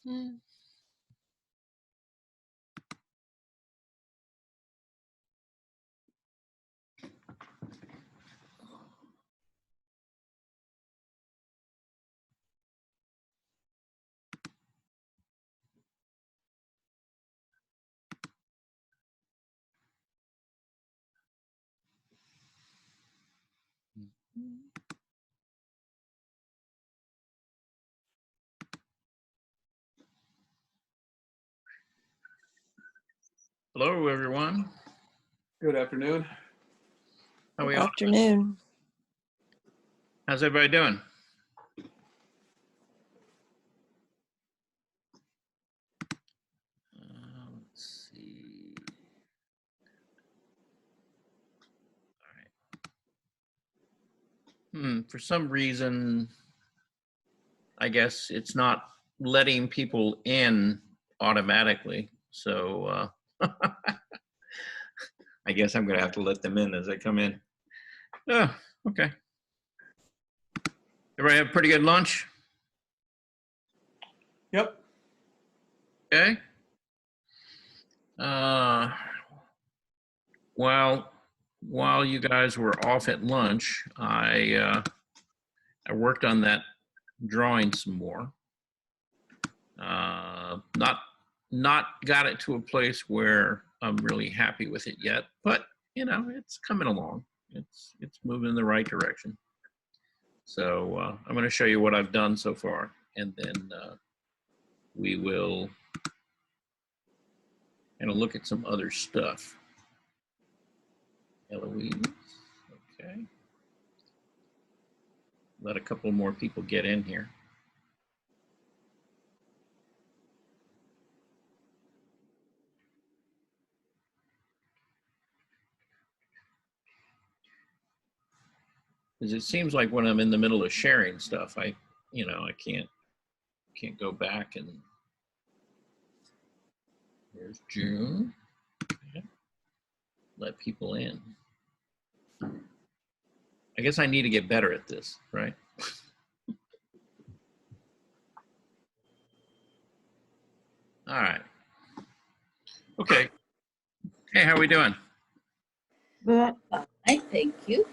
Mm. Hello, everyone. Good afternoon. How are we Good all? afternoon. How's everybody doing? Let's see. All right. For some reason, I guess it's not letting people in automatically. So I guess I'm going to have to let them in as they come in. Oh, okay. Everybody have a pretty good lunch? Yep. Okay. While you guys were off at lunch, I worked on that drawing some more. Not got it to a place where I'm really happy with it yet, but you know, it's coming along. It's moving in the right direction. So I'm going to show you what I've done so far, and then we will kind of look at some other stuff. Eloise, okay. Let a couple more people get in here. Because it seems like when I'm in the middle of sharing stuff, I can't go back and there's June. Okay. Let people in. I guess I need to get better at this, right? All right. Okay. Hey, how are we doing? Good. I thank you.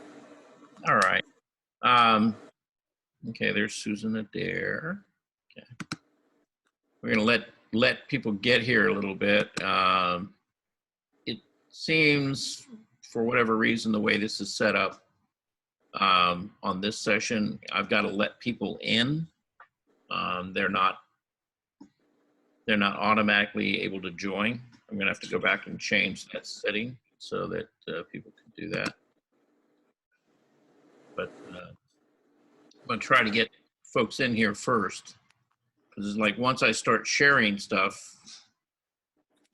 All right. Okay, there's Susan Adair. Okay. We're gonna let people get here a little bit. It seems, for whatever reason, the way this is set up on this session, I've got to let people in. They're not automatically able to join. I'm gonna have to go back and change that setting so that people can do that. But I'm gonna try to get folks in here first, because it's like once I start sharing stuff,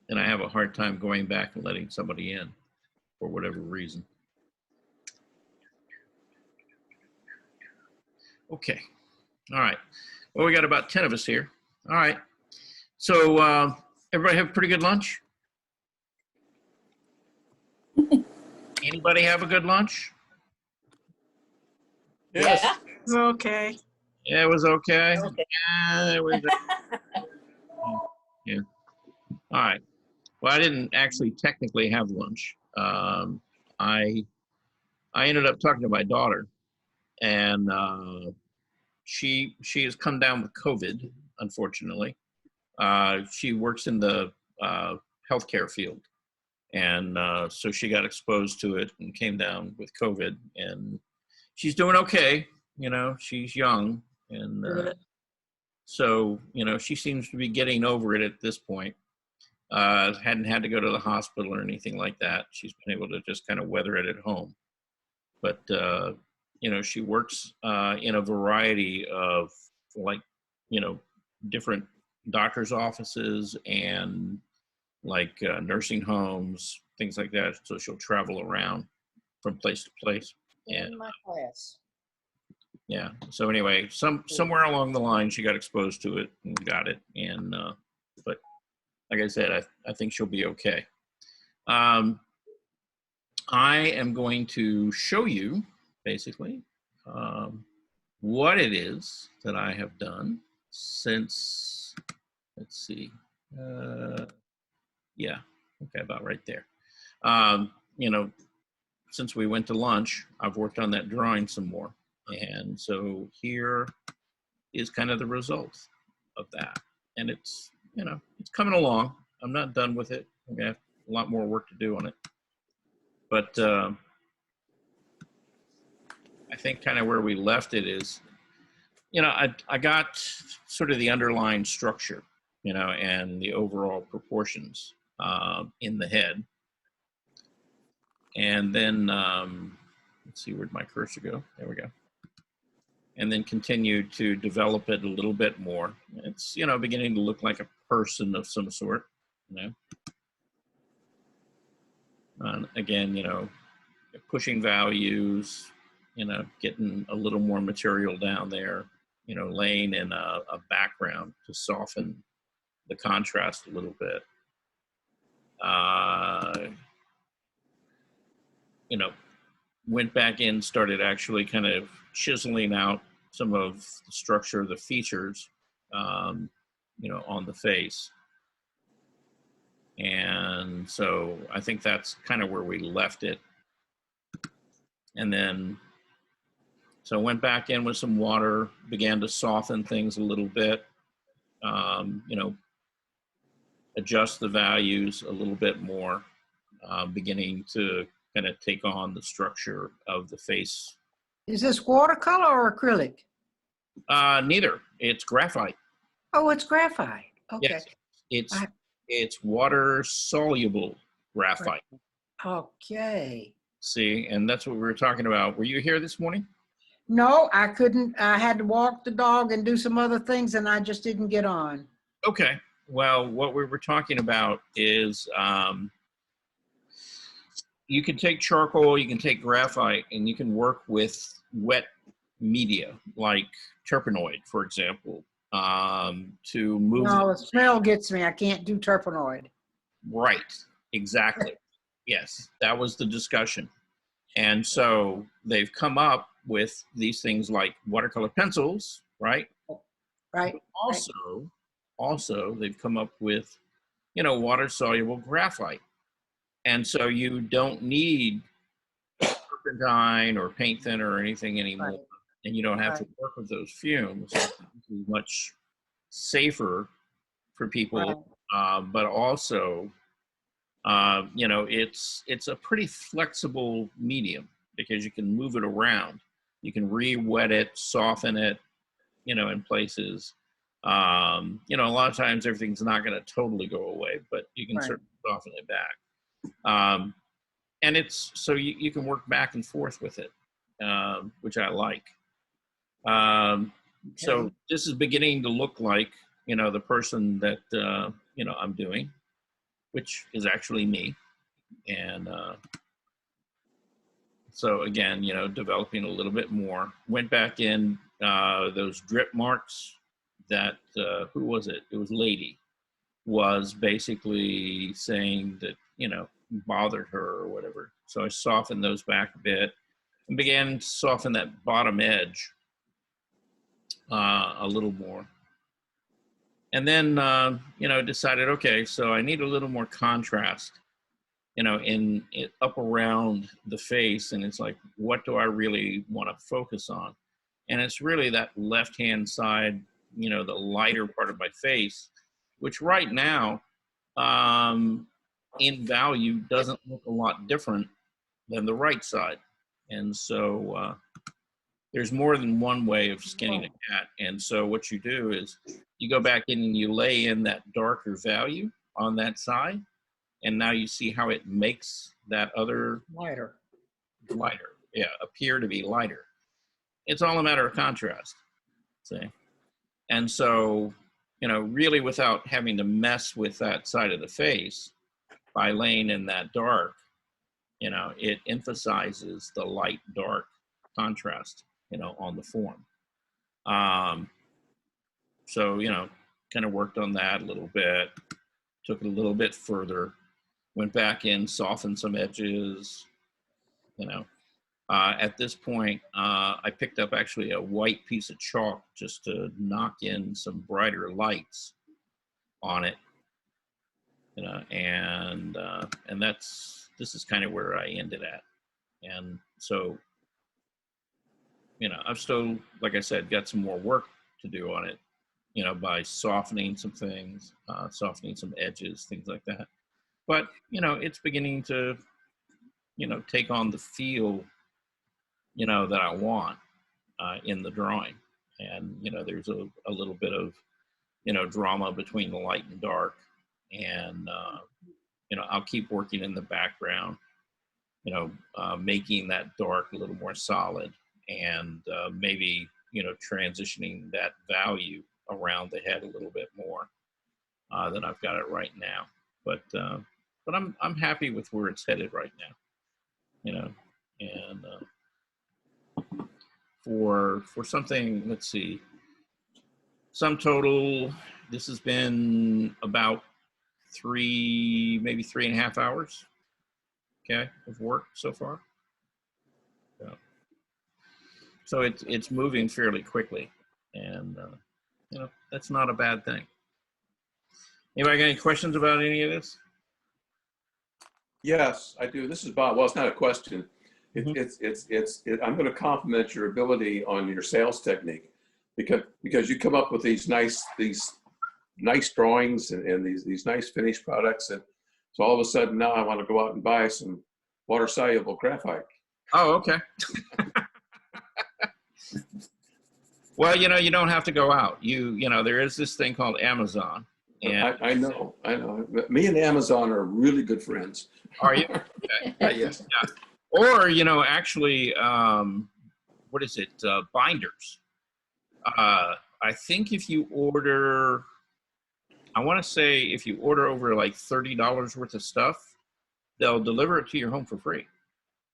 then I have a hard time going back and letting somebody in for whatever reason. Okay. All right. Well, we got about 10 of us here. All right. So everybody have a pretty good lunch? Anybody have a good lunch? Yes. Yeah. Okay. Yeah, it was okay. Okay. Yeah, it was. Yeah. All right. Well, I didn't actually technically have lunch. I ended up talking to my daughter, and she has come down with COVID, unfortunately. She works in the healthcare field, and so she got exposed to it and came down with COVID, and she's doing okay. You know, she's young, and so you know, she seems to be getting over it at this point. Hadn't had to go to the hospital or anything like that. She's been able to just kind of weather it at home. But you know, she works in a variety of, like, you know, different doctors' offices and like nursing homes, things like that. So she'll travel around from place to place. And In my class. yeah. So anyway, somewhere along the line, she got exposed to it and got it. And but like I said, I think she'll be okay. I am going to show you basically what it is that I have done since let's see. Yeah, okay, about right there. You know, since we went to lunch, I've worked on that drawing some more. And so here is kind of the result of that. And it's, you know, it's coming along. I'm not done with it. I'm gonna have a lot more work to do on it. But I think kind of where we left it is, you know, I got sort of the underlying structure, you know, and the overall proportions in the head. And then, let's see, where'd my cursor go? There we go. And then continue to develop it a little bit more. It's, you know, beginning to look like a person of some sort, you know. Again, you know, pushing values, you know, getting a little more material down there, you know, laying in a background to soften the contrast a little bit. You know, went back in, started actually kind of chiseling out some of the structure of the features, you know, on the face. And so I think that's kind of where we left it. And then, so went back in with some water, began to soften things a little bit, you know, adjust the values a little bit more, beginning to kind of take on the structure of the face. Is this watercolor or acrylic? Neither. It's graphite. Oh, it's graphite. Okay. Yes, it's water soluble graphite. Okay. See, and that's what we were talking about. Were you here this morning? No, I couldn't. I had to walk the dog and do some other things, and I just didn't get on. Okay. Well, what we were talking about is you can take charcoal, you can take graphite, and you can work with wet media like terpenoid, for example, to move. No, the smell gets me. I can't do terpenoid. Right. Exactly. Yes, that was the discussion. And so they've come up with these things like watercolor pencils, right? Right. Also, they've come up with, you know, water soluble graphite. And so you don't need turpentine or paint thinner or anything anymore. Right. And you don't have to Right. work with those fumes. It's much safer for people, but also, you know, it's a pretty flexible medium because you can move it around. You can re-wet it, soften it, you know, in places. You know, a lot of times everything's not going to totally go away, but you can Right. certainly soften it back. And it's so you can work back and forth with it, which I like. So Okay. this is beginning to look like, you know, the person that, you know, I'm doing, which is actually me. And so again, you know, developing a little bit more. Went back in those drip marks that, who was it? It was Lady, was basically saying that, you know, bothered her or whatever. So I softened those back a bit and began to soften that bottom edge a little more. And then, you know, decided, okay, so I need a little more contrast, you know, in it up around the face. And it's like, what do I really want to focus on? And it's really that left-hand side, you know, the lighter part of my face, which right now, in value, doesn't look a lot different than the right side. And so there's more than one way of skinning a cat. And so what you do is you go back in and you lay in that darker value on that side. And now you see how it makes that other Lighter. appear to be lighter. It's all a matter of contrast, see? And so, you know, really without having to mess with that side of the face, by laying in that dark, you know, it emphasizes the light dark contrast, you know, on the form. So, you know, kind of worked on that a little bit, took it a little bit further, went back in, softened some edges, you know. At this point, I picked up actually a white piece of chalk just to knock in some brighter lights on it, and this is kind of where I ended at. And so, I've still, like I said, got some more work to do on it, by softening some things, softening some edges, things like that. But, it's beginning to, take on the feel, that I want in the drawing. And, there's a little bit of, drama between the light and dark. And, I'll keep working in the background, making that dark a little more solid, and maybe, transitioning that value around the head a little bit more than I've got it right now. But I'm happy with where it's headed right now, and for something, let's see, sum total, this has been about maybe 3.5 hours, okay, of work so far. So it's moving fairly quickly, and that's not a bad thing. Anybody got any questions about any of this? Yes, I do. This is Bob. Well, it's not a question. Mhm. I'm going to compliment your ability on your sales technique, because you come up with these nice drawings and these nice finished products, and so all of a sudden now I want to go out and buy some water soluble graphite. Oh, okay. Well, you don't have to go out. There is this thing called Amazon. And I know. Me and Amazon are really good friends. are you? Okay. Yes. Yeah. Or, actually, what is it? Binders. I think if you order, I want to say if you order over like $30 worth of stuff, they'll deliver it to your home for free.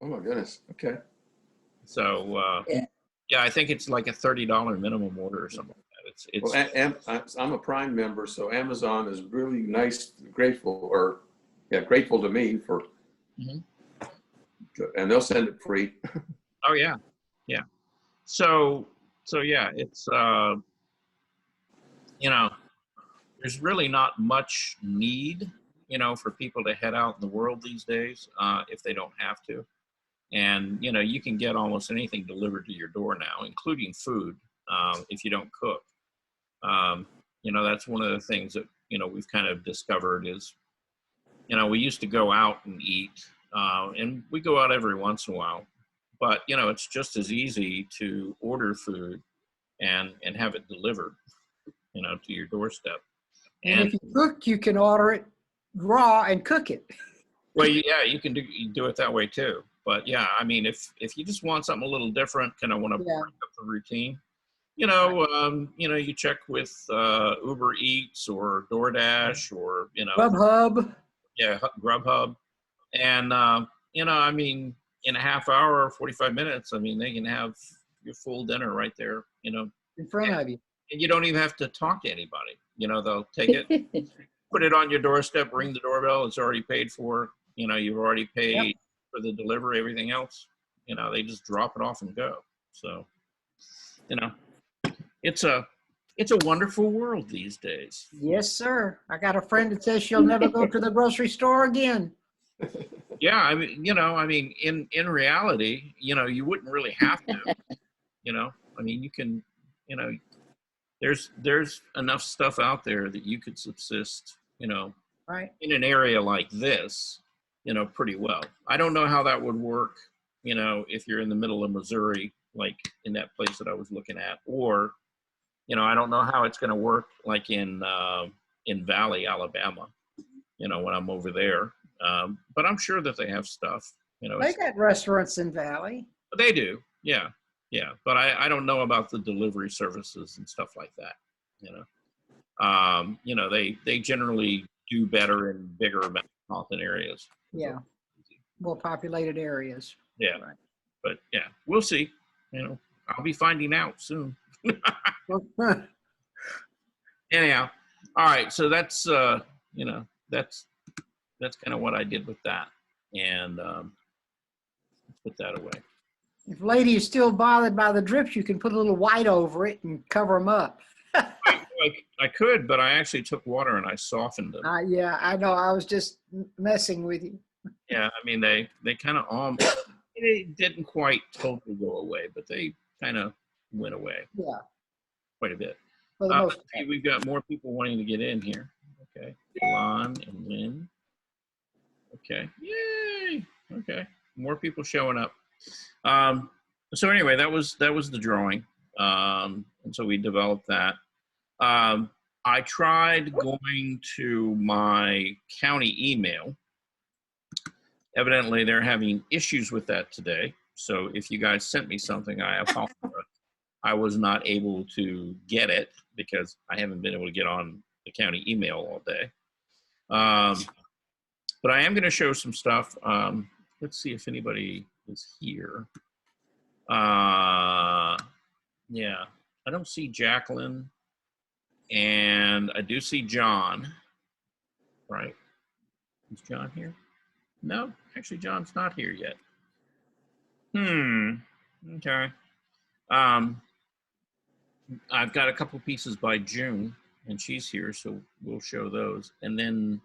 Oh my goodness. Okay. So, yeah, I think it's like a $30 minimum order or something like that. It's I'm a Prime member, so Amazon is really nice, grateful to me for, Mhm. and they'll send it free. Oh yeah, yeah. So yeah, it's there's really not much need, for people to head out in the world these days if they don't have to. And you can get almost anything delivered to your door now, including food, if you don't cook. That's one of the things that we've kind of discovered is, we used to go out and eat, and we go out every once in a while, but it's just as easy to order food and have it delivered, to your doorstep. And if you cook, you can order it raw and cook it. Well, yeah, you do it that way too. But yeah, I mean, if you just want something a little different, kind of want to break up the routine, you check with Uber Eats or DoorDash or Grubhub. Yeah, Grubhub, and I mean, in a half hour or 45 minutes, I mean, they can have your full dinner right there, In front of you. and you don't even have to talk to anybody. They'll take it, put it on your doorstep, ring the doorbell. It's already paid for. You've already paid for the delivery, everything else. They just drop it off and go. So, it's a wonderful world these days. Yes, sir. I got a friend that says she'll never go to the grocery store again. Yeah, I mean, in reality, you wouldn't really have to. I mean, you can, there's enough stuff out there that you could subsist, Right. in an area like this, pretty well. I don't know how that would work, if you're in the middle of Missouri, like in that place that I was looking at, or, I don't know how it's going to work like in Valley, Alabama, when I'm over there. But I'm sure that they have stuff, They got restaurants in Valley. They do. Yeah. Yeah. But I don't know about the delivery services and stuff like that, they generally do better in bigger metropolitan areas. Yeah. More populated areas. Yeah. Right. But yeah, we'll see. I'll be finding out soon. Anyhow, all right. So that's that's kind of what I did with that, and put that away. If lady is still bothered by the drips, you can put a little white over it and cover them up. I could, but I actually took water and I softened them. Yeah, I know. I was just messing with you. Yeah, I mean, they kind of they didn't quite totally go away, but they kind of went away Yeah, quite a bit. for the most Let's see, we've got more people wanting to get in here. Okay, Lon and Lynn. Okay, yay! Okay, more people showing up. So anyway, that was the drawing, and so we developed that. I tried going to my county email. Evidently, they're having issues with that today. So if you guys sent me something, I apologize. I was not able to get it because I haven't been able to get on the county email all day. But I am going to show some stuff. Let's see if anybody is here. Yeah, I don't see Jacqueline, and I do see John. Right? Is John here? No, actually, John's not here yet. Okay. I've got a couple pieces by June, and she's here, so we'll show those. And then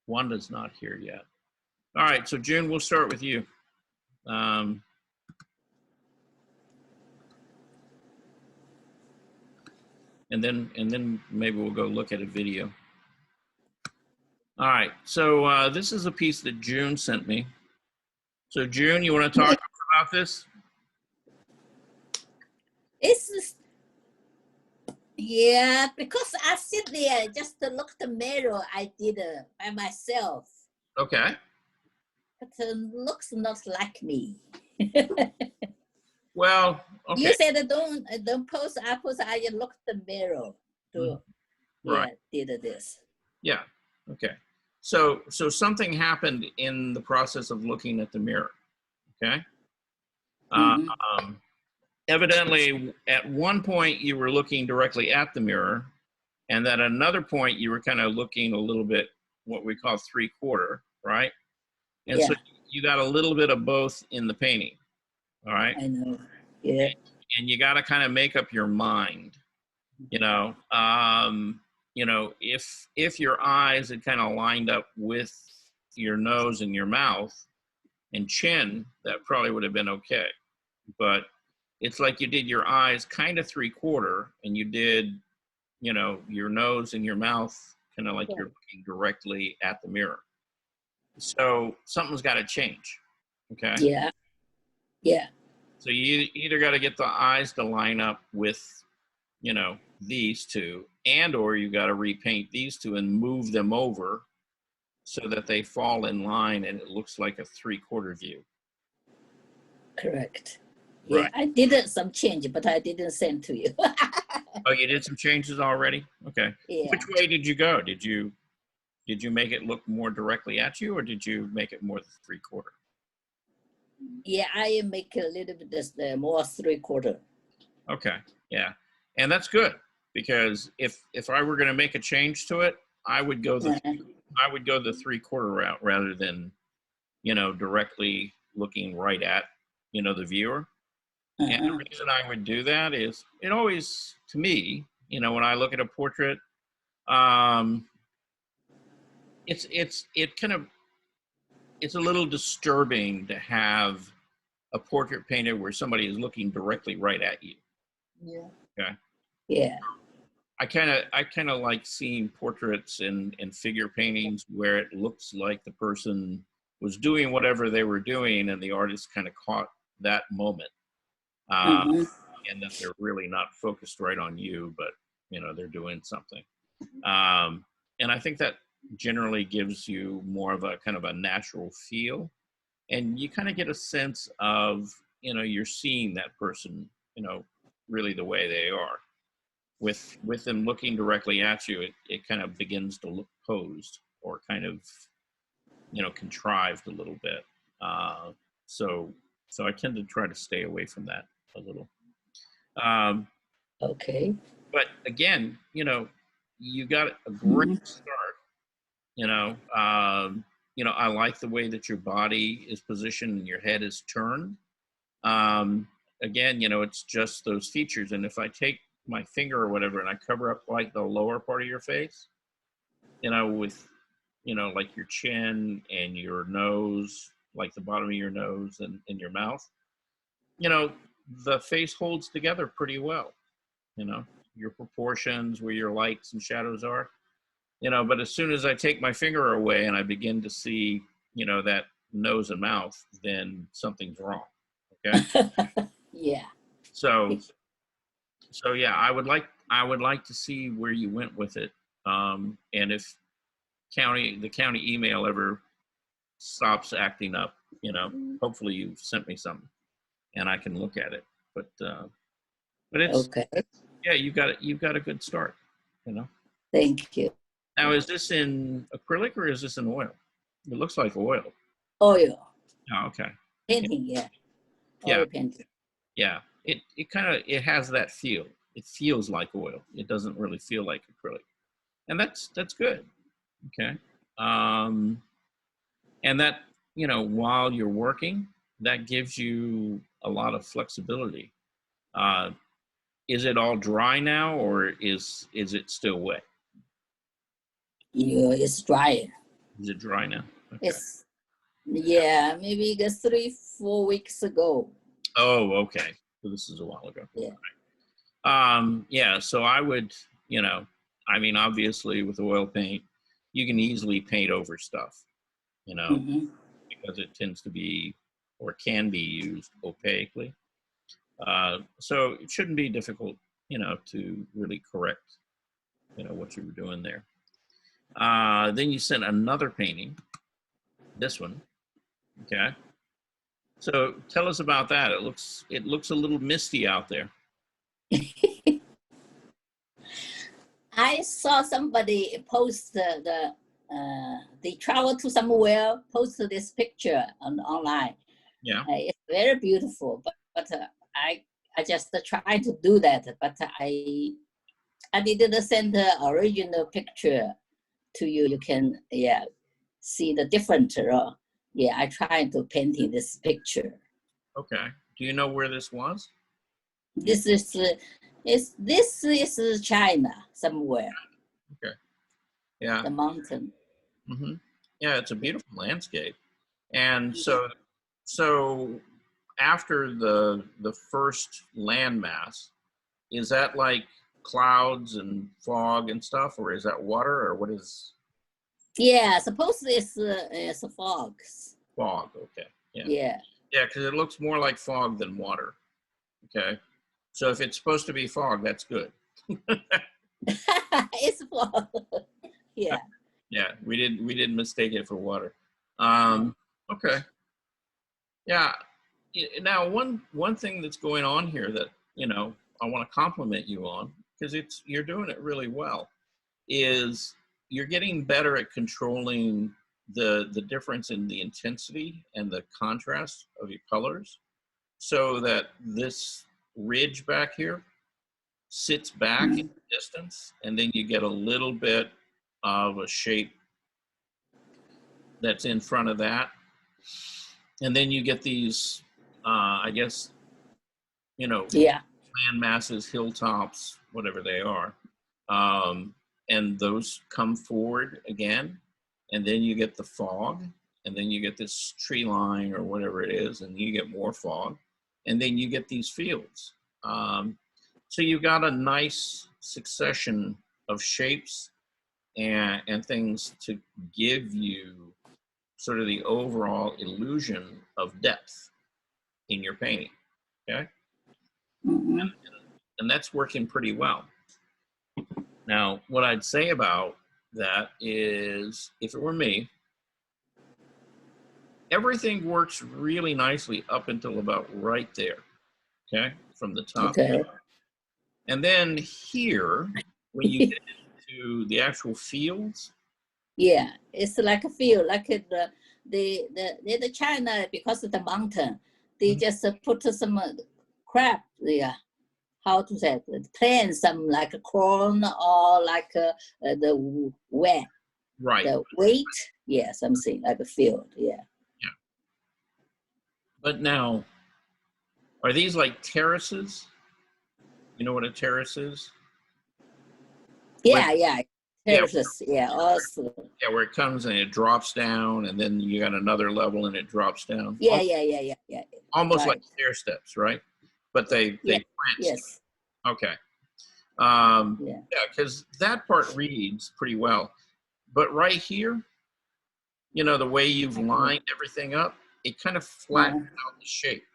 Wanda's not here yet. All right, so June, we'll start with you. And then maybe we'll go look at a video. All right, so this is a piece that June sent me. So June, you want to talk about this? It's yeah, because I sit there just to look at the mirror. I did by myself, Okay. but looks not like me. Well, okay. You said don't post. I post. I look at the mirror to Right. did this. Yeah. Okay. So something happened in the process of looking at the mirror. Okay. Evidently, at one point you were looking directly at the mirror, and at another point you were kind of looking a little bit what we call 3/4, right? And so you got a little bit of both in the painting. All right. I know. Yeah. And you got to kind of make up your mind. If your eyes had kind of lined up with your nose and your mouth and chin, that probably would have been okay. But it's like you did your eyes kind of 3/4, and you did, your nose and your mouth kind of like you're looking directly at the mirror. So something's got to change. Okay. Yeah. Yeah. So you either got to get the eyes to line up with, these two, or you got to repaint these two and move them over so that they fall in line and it looks like a 3/4 view. Correct. Yeah, Right. I did some change, but I didn't send to you. Oh, you did some changes already? Okay. Yeah. Which way did you go? Did you make it look more directly at you, or did you make it more 3/4? Yeah, I make a little bit this, more 3/4. Okay. Yeah. And that's good, because if I were going to make a change to it, I would go the 3/4 route rather than, directly looking right at, the viewer. And the reason I would do that is it always, to me, when I look at a portrait, it's a little disturbing to have a portrait painted where somebody is looking directly right at you. Yeah. Okay. Yeah. I kind of like seeing portraits and figure paintings where it looks like the person was doing whatever they were doing, and the artist kind of caught that moment. And that they're really not focused right on you, but they're doing something. And I think that generally gives you more of a kind of a natural feel, and you kind of get a sense of, you're seeing that person, really the way they are. With them looking directly at you, it kind of begins to look posed or kind of, contrived a little bit. So I tend to try to stay away from that a little. Okay. But again, you got a great start. I like the way that your body is positioned and your head is turned. Again, it's just those features. And if I take my finger or whatever, and I cover up like the lower part of your face, with, like your chin and your nose, like the bottom of your nose and your mouth, the face holds together pretty well, your proportions, where your lights and shadows are, but as soon as I take my finger away and I begin to see, that nose and mouth, then something's wrong. Okay. Yeah. So yeah, I would like to see where you went with it. And if the county email ever stops acting up, hopefully you've sent me something and I can look at it. But it's, Okay. yeah, you've got a good start, Thank you. Now, is this in acrylic or is this in oil? It looks like oil. Oil Oh, okay. painting. Yeah. Yeah. Oil painting. Yeah. It has that feel. It feels like oil. It doesn't really feel like acrylic. And that's good. Okay. And that, while you're working, that gives you a lot of flexibility. Is it all dry now, or is it still wet? Yeah, it's dry. Is it dry now? Okay. It's, yeah, maybe 3-4 weeks ago. Oh, okay. So this is a while ago. Yeah. Yeah. So I would, obviously with oil paint, you can easily paint over stuff, Mhm. because it tends to be or can be used opaquely. So it shouldn't be difficult, to really correct, what you were doing there. Then you sent another painting, this one. Okay. So tell us about that. It looks a little misty out there. I saw somebody post they travel to somewhere, post this picture online. Yeah. It's very beautiful, but I just tried to do that, but I didn't send the original picture to you. You can see the different. I tried to painting this picture. Okay. Do you know where this was? This is China somewhere. Okay. Yeah. The mountain. Mm-hmm. Yeah, it's a beautiful landscape. And so after the first landmass, is that like clouds and fog and stuff, or is that water, or what is Yeah, supposedly it's a fog. fog? Okay. Yeah. Yeah. Yeah, because it looks more like fog than water. Okay. So if it's supposed to be fog, that's good. It's fog. Yeah. Yeah, we didn't mistake it for water. Okay. Yeah. Now, one thing that's going on here that, I want to compliment you on, because you're doing it really well, is you're getting better at controlling the difference in the intensity and the contrast of your colors, so that this ridge back here sits back in the distance, and then you get a little bit of a shape that's in front of that. And then you get these, I guess, Yeah. land masses, hilltops, whatever they are. And those come forward again. And then you get the fog. And then you get this tree line or whatever it is. And you get more fog. And then you get these fields. So you've got a nice succession of shapes and things to give you sort of the overall illusion of depth in your painting. Okay. Mhm. And that's working pretty well. Now, what I'd say about that is, if it were me, everything works really nicely up until about right there. Okay. From the top. Okay. And then here, when you get into the actual fields. Yeah, it's like a field, like the China, because of the mountain, they just put some crap there. How to say it? Plant some like corn or like the wet, Right. the wheat. Yeah, something like a field. Yeah. Yeah. But now, are these like terraces? You know what a terrace is? Yeah, yeah. Yeah. Terraces, yeah, also. Yeah, where it comes and it drops down, and then you got another level and it drops down. Yeah, yeah, yeah, yeah, yeah. Almost like Right. stair steps, right? But they Yeah. plant. Yes. Okay. Yeah. Yeah, because that part reads pretty well. But right here, you know, the way you've lined everything up, it kind of flattens out the shape.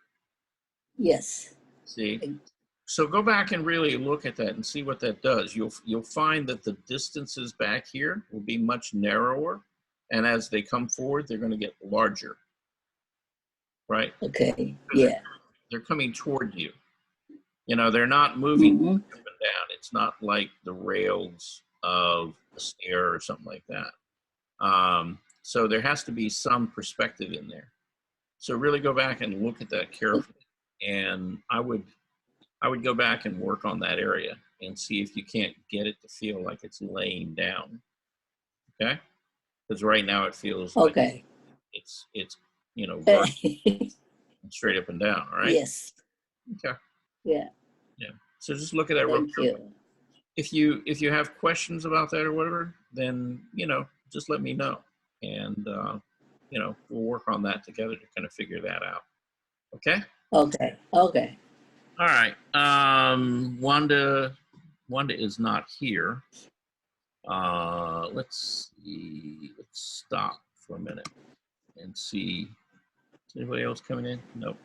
Yes. See? So go back and really look at that and see what that does. You'll find that the distances back here will be much narrower, and as they come forward, they're going to get larger, right? Okay. Yeah. They're coming toward you. You know, they're not moving Mhm. up and down. It's not like the rails of a stair or something like that. So there has to be some perspective in there. So really go back and look at that carefully. And I would go back and work on that area and see if you can't get it to feel like it's laying down. Okay? Because right now it feels like Okay. it's you know, vertical, straight up and down, all right? Yes. Okay. Yeah. Yeah. So just look at that real Thank carefully. you. If you have questions about that or whatever, then, you know, just let me know. And, you know, we'll work on that together to kind of figure that out. Okay? Okay. Okay. All right. Wanda is not here. Let's see. Let's stop for a minute and see. Is anybody else coming in? Nope.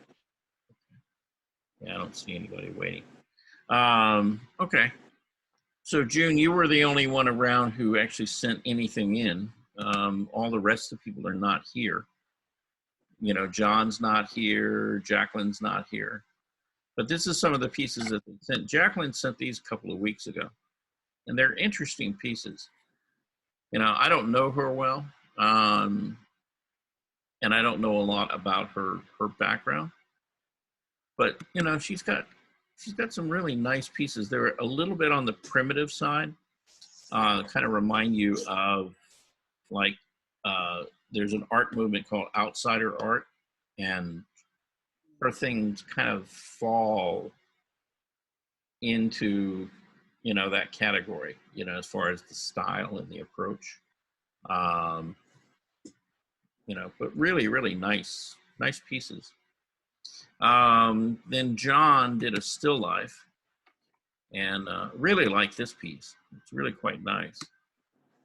Yeah, I don't see anybody waiting. Okay. So June, you were the only one around who actually sent anything in. All the rest of the people are not here. You know, John's not here. Jacqueline's not here. But this is some of the pieces that they sent. Jacqueline sent these a couple of weeks ago, and they're interesting pieces. You know, I don't know her well, and I don't know a lot about her background. But you know, she's got some really nice pieces. They're a little bit on the primitive side. Kind of remind you of like there's an art movement called outsider art, and her things kind of fall into, you know, that category, you know, as far as the style and the approach. You know, but really, really nice pieces. Then John did a still life, and really like this piece. It's really quite nice.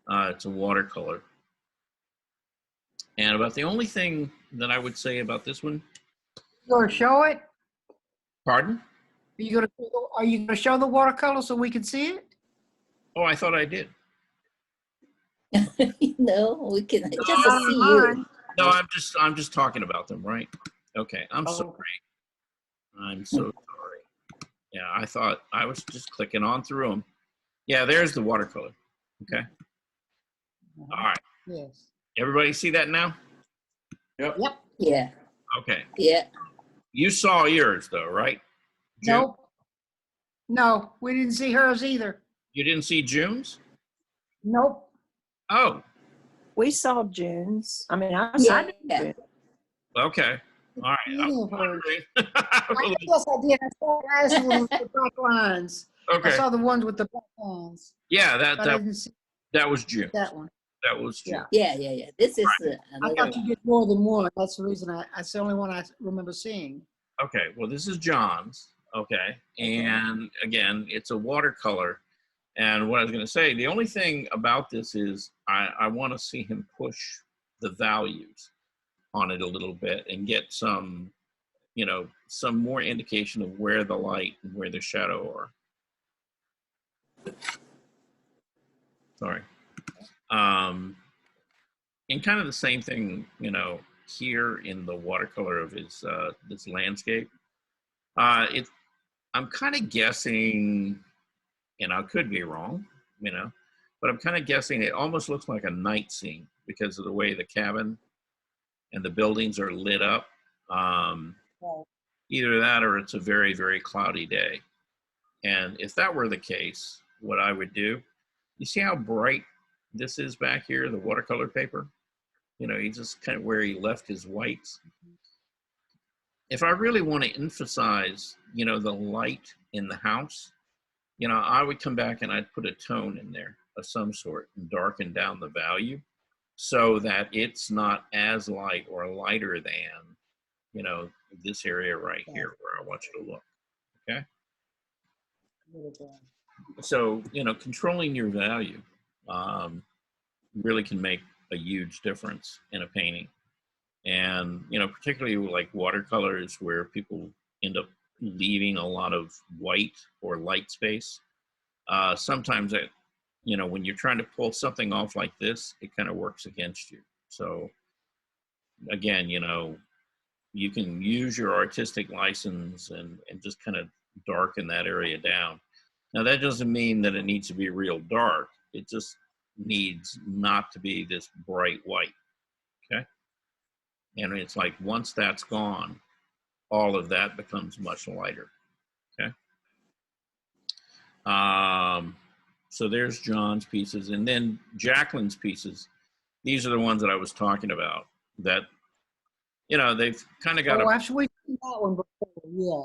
It's a watercolor. And about the only thing that I would say about this one, You gonna show it? pardon? Are you gonna show the watercolor so we can see it? Oh, I thought I did. No, we can just Not see online. you. No, I'm just talking about them, right? Okay, I'm Oh. sorry. I'm so sorry. Yeah, I thought I was just clicking on through them. Yeah, there's the watercolor. Okay. All right. Yes. Everybody see that now? Yep. Yep. Yeah. Okay. Yeah. You saw yours though, right? June? Nope. No, we didn't see hers either. You didn't see June's? Nope. Oh, We saw June's. I mean, I Yeah. did Yeah. June. okay. All right. Any of hers. okay. Yes, I did. I saw the last one with the black lines. I saw the ones with the black lines. Yeah, But I didn't see that was June. that one. That was June. Yeah. Yeah. This is I another thought you did more than one. That's the reason that's the only one I remember seeing. Okay, well, this is John's. Okay, and again, it's a watercolor. And what I was going to say, the only thing about this is I want to see him push the values on it a little bit and get some, you know, some more indication of where the light and where the shadow are. Sorry. And kind of the same thing, you know, here in the watercolor of his this landscape. I'm kind of guessing, and I could be wrong, you know, but I'm kind of guessing it almost looks like a night scene because of the way the cabin and the buildings are lit up. Either that or it's a very, very cloudy day. And if that were the case, what I would do, you see how bright this is back here, the watercolor paper? You know, he just kind of where he left his whites. If I really want to emphasize, you know, the light in the house, you know, I would come back and I'd put a tone in there of some sort and darken down the value so that it's not as light or lighter than, you know, this area right here where I want you to look. Okay. So, you know, controlling your value really can make a huge difference in a painting. And, you know, particularly like watercolors where people end up leaving a lot of white or light space. Sometimes that, you know, when you're trying to pull something off like this, it kind of works against you. So again, you know, you can use your artistic license and just kind of darken that area down. Now that doesn't mean that it needs to be real dark. It just needs not to be this bright white, okay? And it's like, once that's gone, all of that becomes much lighter, okay? So there's John's pieces, and then Jacqueline's pieces. These are the ones that I was talking about that, you know, they've kind of got Oh, a, actually, we've seen that one before, yeah.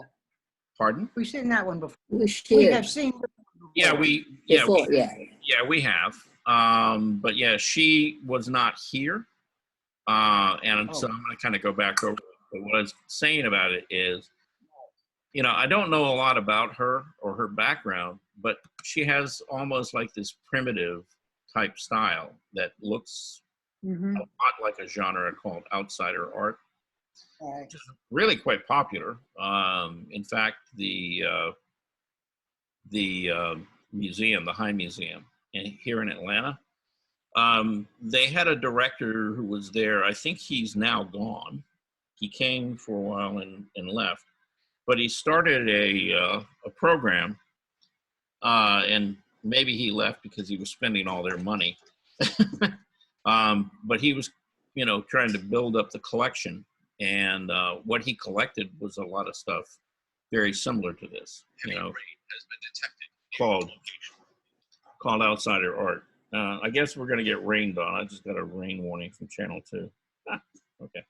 pardon? We've seen that one before. We We shared have seen. that one Yeah, before. before, yeah. Yeah, we have. But yeah, she was not here. And so Oh. I'm going to kind of go back over it. But what I was saying about it is, you know, I don't know a lot about her or her background, but she has almost like this primitive type style that looks Mhm. a lot like a genre called outsider art. Right. Which is really quite popular. In fact, the museum, the High Museum here in Atlanta, they had a director who was there. I think he's now gone. He came for a while and left, but he started a program, and maybe he left because he was spending all their money. But he was, you know, trying to build up the collection, and what he collected was a lot of stuff very similar to this, you know, called outsider art. I guess we're going to get rained on. I just got a rain warning from Channel 2. Okay.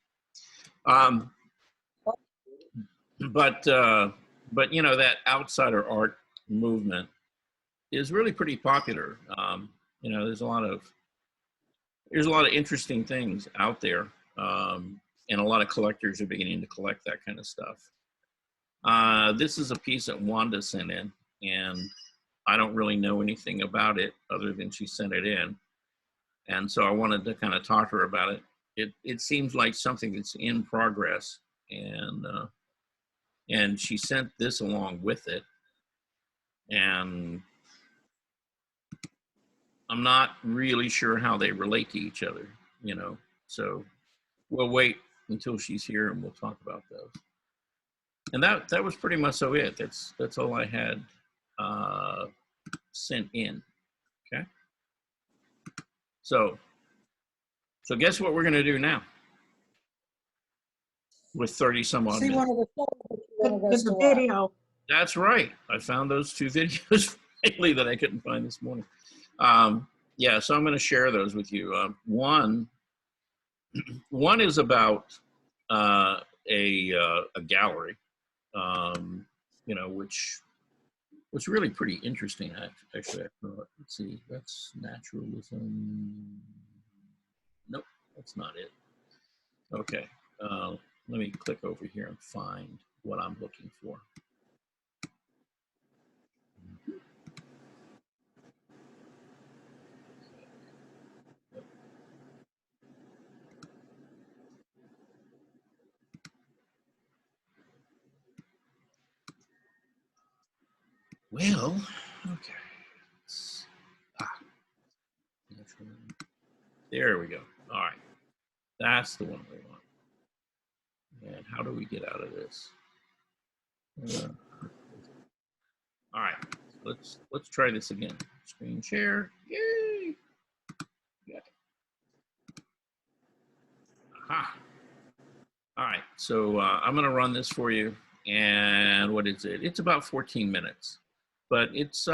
But you know, that outsider art movement is really pretty popular. You know, there's a lot of interesting things out there, and a lot of collectors are beginning to collect that kind of stuff. This is a piece that Wanda sent in, and I don't really know anything about it other than she sent it in. And so I wanted to kind of talk to her about it. It seems like something that's in progress, and she sent this along with it. And I'm not really sure how they relate to each other, you know. So we'll wait until she's here and we'll talk about those. And that was pretty much so it. That's all I had sent in. Okay. So guess what we're gonna do now with 30 some odd See minutes. one of the photos that you wanted us The to watch. video. That's right. I found those two videos finally that I couldn't find this morning. Yeah, so I'm going to share those with you. One is about a gallery, you know, which was really pretty interesting. Actually, I thought, let's see, that's naturalism. Nope, that's not it. Okay, let me click over here and find what I'm looking for. Well, okay. There we go. All right. That's the one we want. And how do we get out of this? All right. Let's try this again. Screen share. Yay. Got it. Aha. All right. So I'm going to run this for you. And what is it? It's about 14 minutes. But it's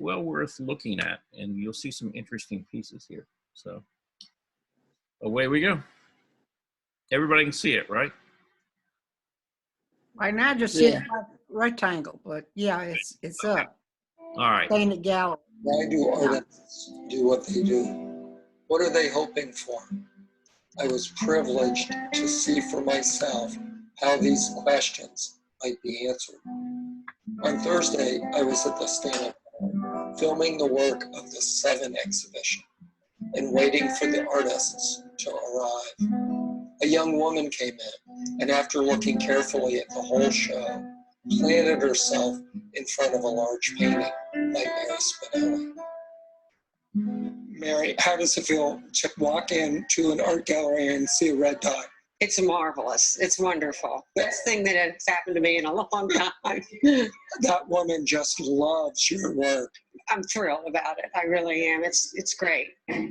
well worth looking at, and you'll see some interesting pieces here. So away we go. Everybody can see it, right? Right now, I just see Yeah. a rectangle, but yeah, it's up. All right. Painted gallery. Why do artists do what they do? What are they hoping for? I was privileged to see for myself how these questions might be answered. On Thursday, I was at the Stanley filming the work of the 7 exhibition and waiting for the artists to arrive. A young woman came in, and after looking carefully at the whole show, planted herself in front of a large painting by Mary Spinelli. Mary, how does it feel to walk into an art gallery and see a red dot? It's marvelous. It's wonderful. Best thing that has happened to me in a long time. That woman just loves your work. I'm thrilled about it. I really am. It's great. I've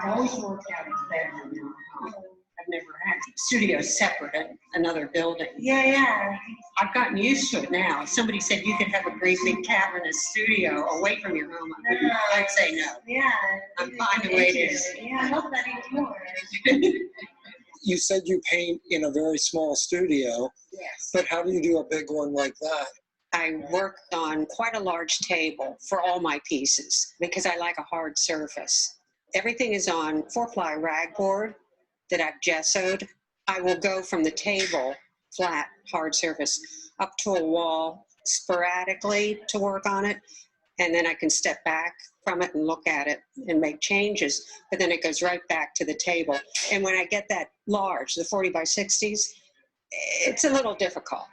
always worked out in bedroom. I've never had studio separate in another building. Yeah. I've gotten used to it now. If somebody said you could have a great big cavernous studio away from your home, I'd say no. Yeah. I'm fine the way it is. Yeah, I love that even more. You said you paint in a very small studio, Yes. but how do you do a big one like that? I worked on quite a large table for all my pieces because I like a hard surface. Everything is on 4-ply ragboard that I've gessoed. I will go from the table, flat, hard surface, up to a wall sporadically to work on it. And then I can step back from it and look at it and make changes. But then it goes right back to the table. And when I get that large, the 40 by 60s, it's a little difficult.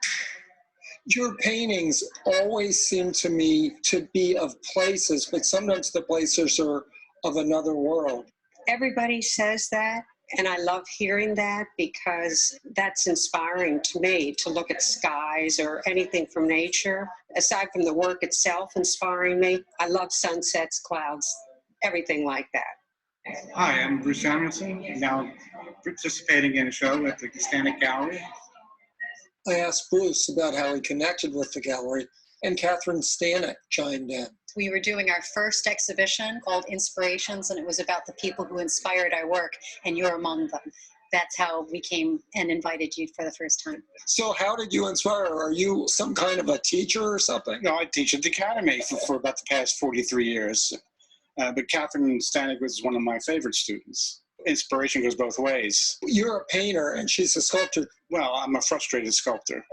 Your paintings always seem to me to be of places, but sometimes the places are of another world. Everybody says that, and I love hearing that because that's inspiring to me to look at skies or anything from nature. Aside from the work itself inspiring me, I love sunsets, clouds, everything like that. Hi, I'm Bruce Samuelson, now participating in a show at the Stanek Gallery. I asked Bruce about how he connected with the gallery, and Catherine Stanek chimed in. We were doing our first exhibition called Inspirations, and it was about the people who inspired our work, and you're among them. That's how we came and invited you for the first time. So how did you inspire her? Are you some kind of a teacher or something? No, I teach at the Academy for about the past 43 years. But Catherine Stanek was one of my favorite students. Inspiration goes both ways. You're a painter and she's a sculptor. Well, I'm a frustrated sculptor.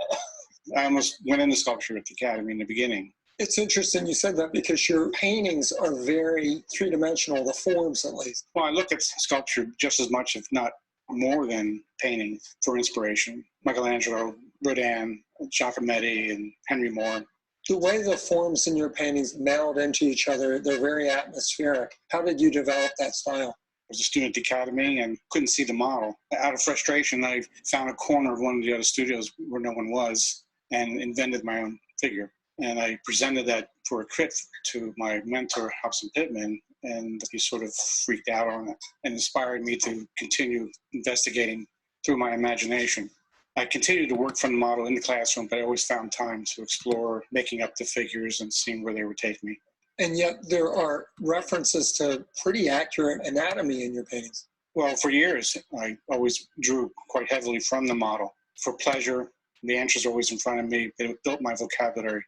I almost went into sculpture at the Academy in the beginning. It's interesting you said that because your paintings are very three-dimensional, the forms at least. Well, I look at sculpture just as much, if not more than painting, for inspiration. Michelangelo, Rodin, Giacometti, and Henry Moore. The way the forms in your paintings meld into each other, they're very atmospheric. How did you develop that style? I was a student at the Academy and couldn't see the model. Out of frustration, I found a corner of one of the other studios where no one was and invented my own figure. And I presented that for a crit to my mentor, Hobson Pittman, and he sort of freaked out on it and inspired me to continue investigating through my imagination. I continued to work from the model in the classroom, but I always found time to explore making up the figures and seeing where they would take me. And yet there are references to pretty accurate anatomy in your paintings. Well, for years, I always drew quite heavily from the model for pleasure. The answers are always in front of me. It built my vocabulary.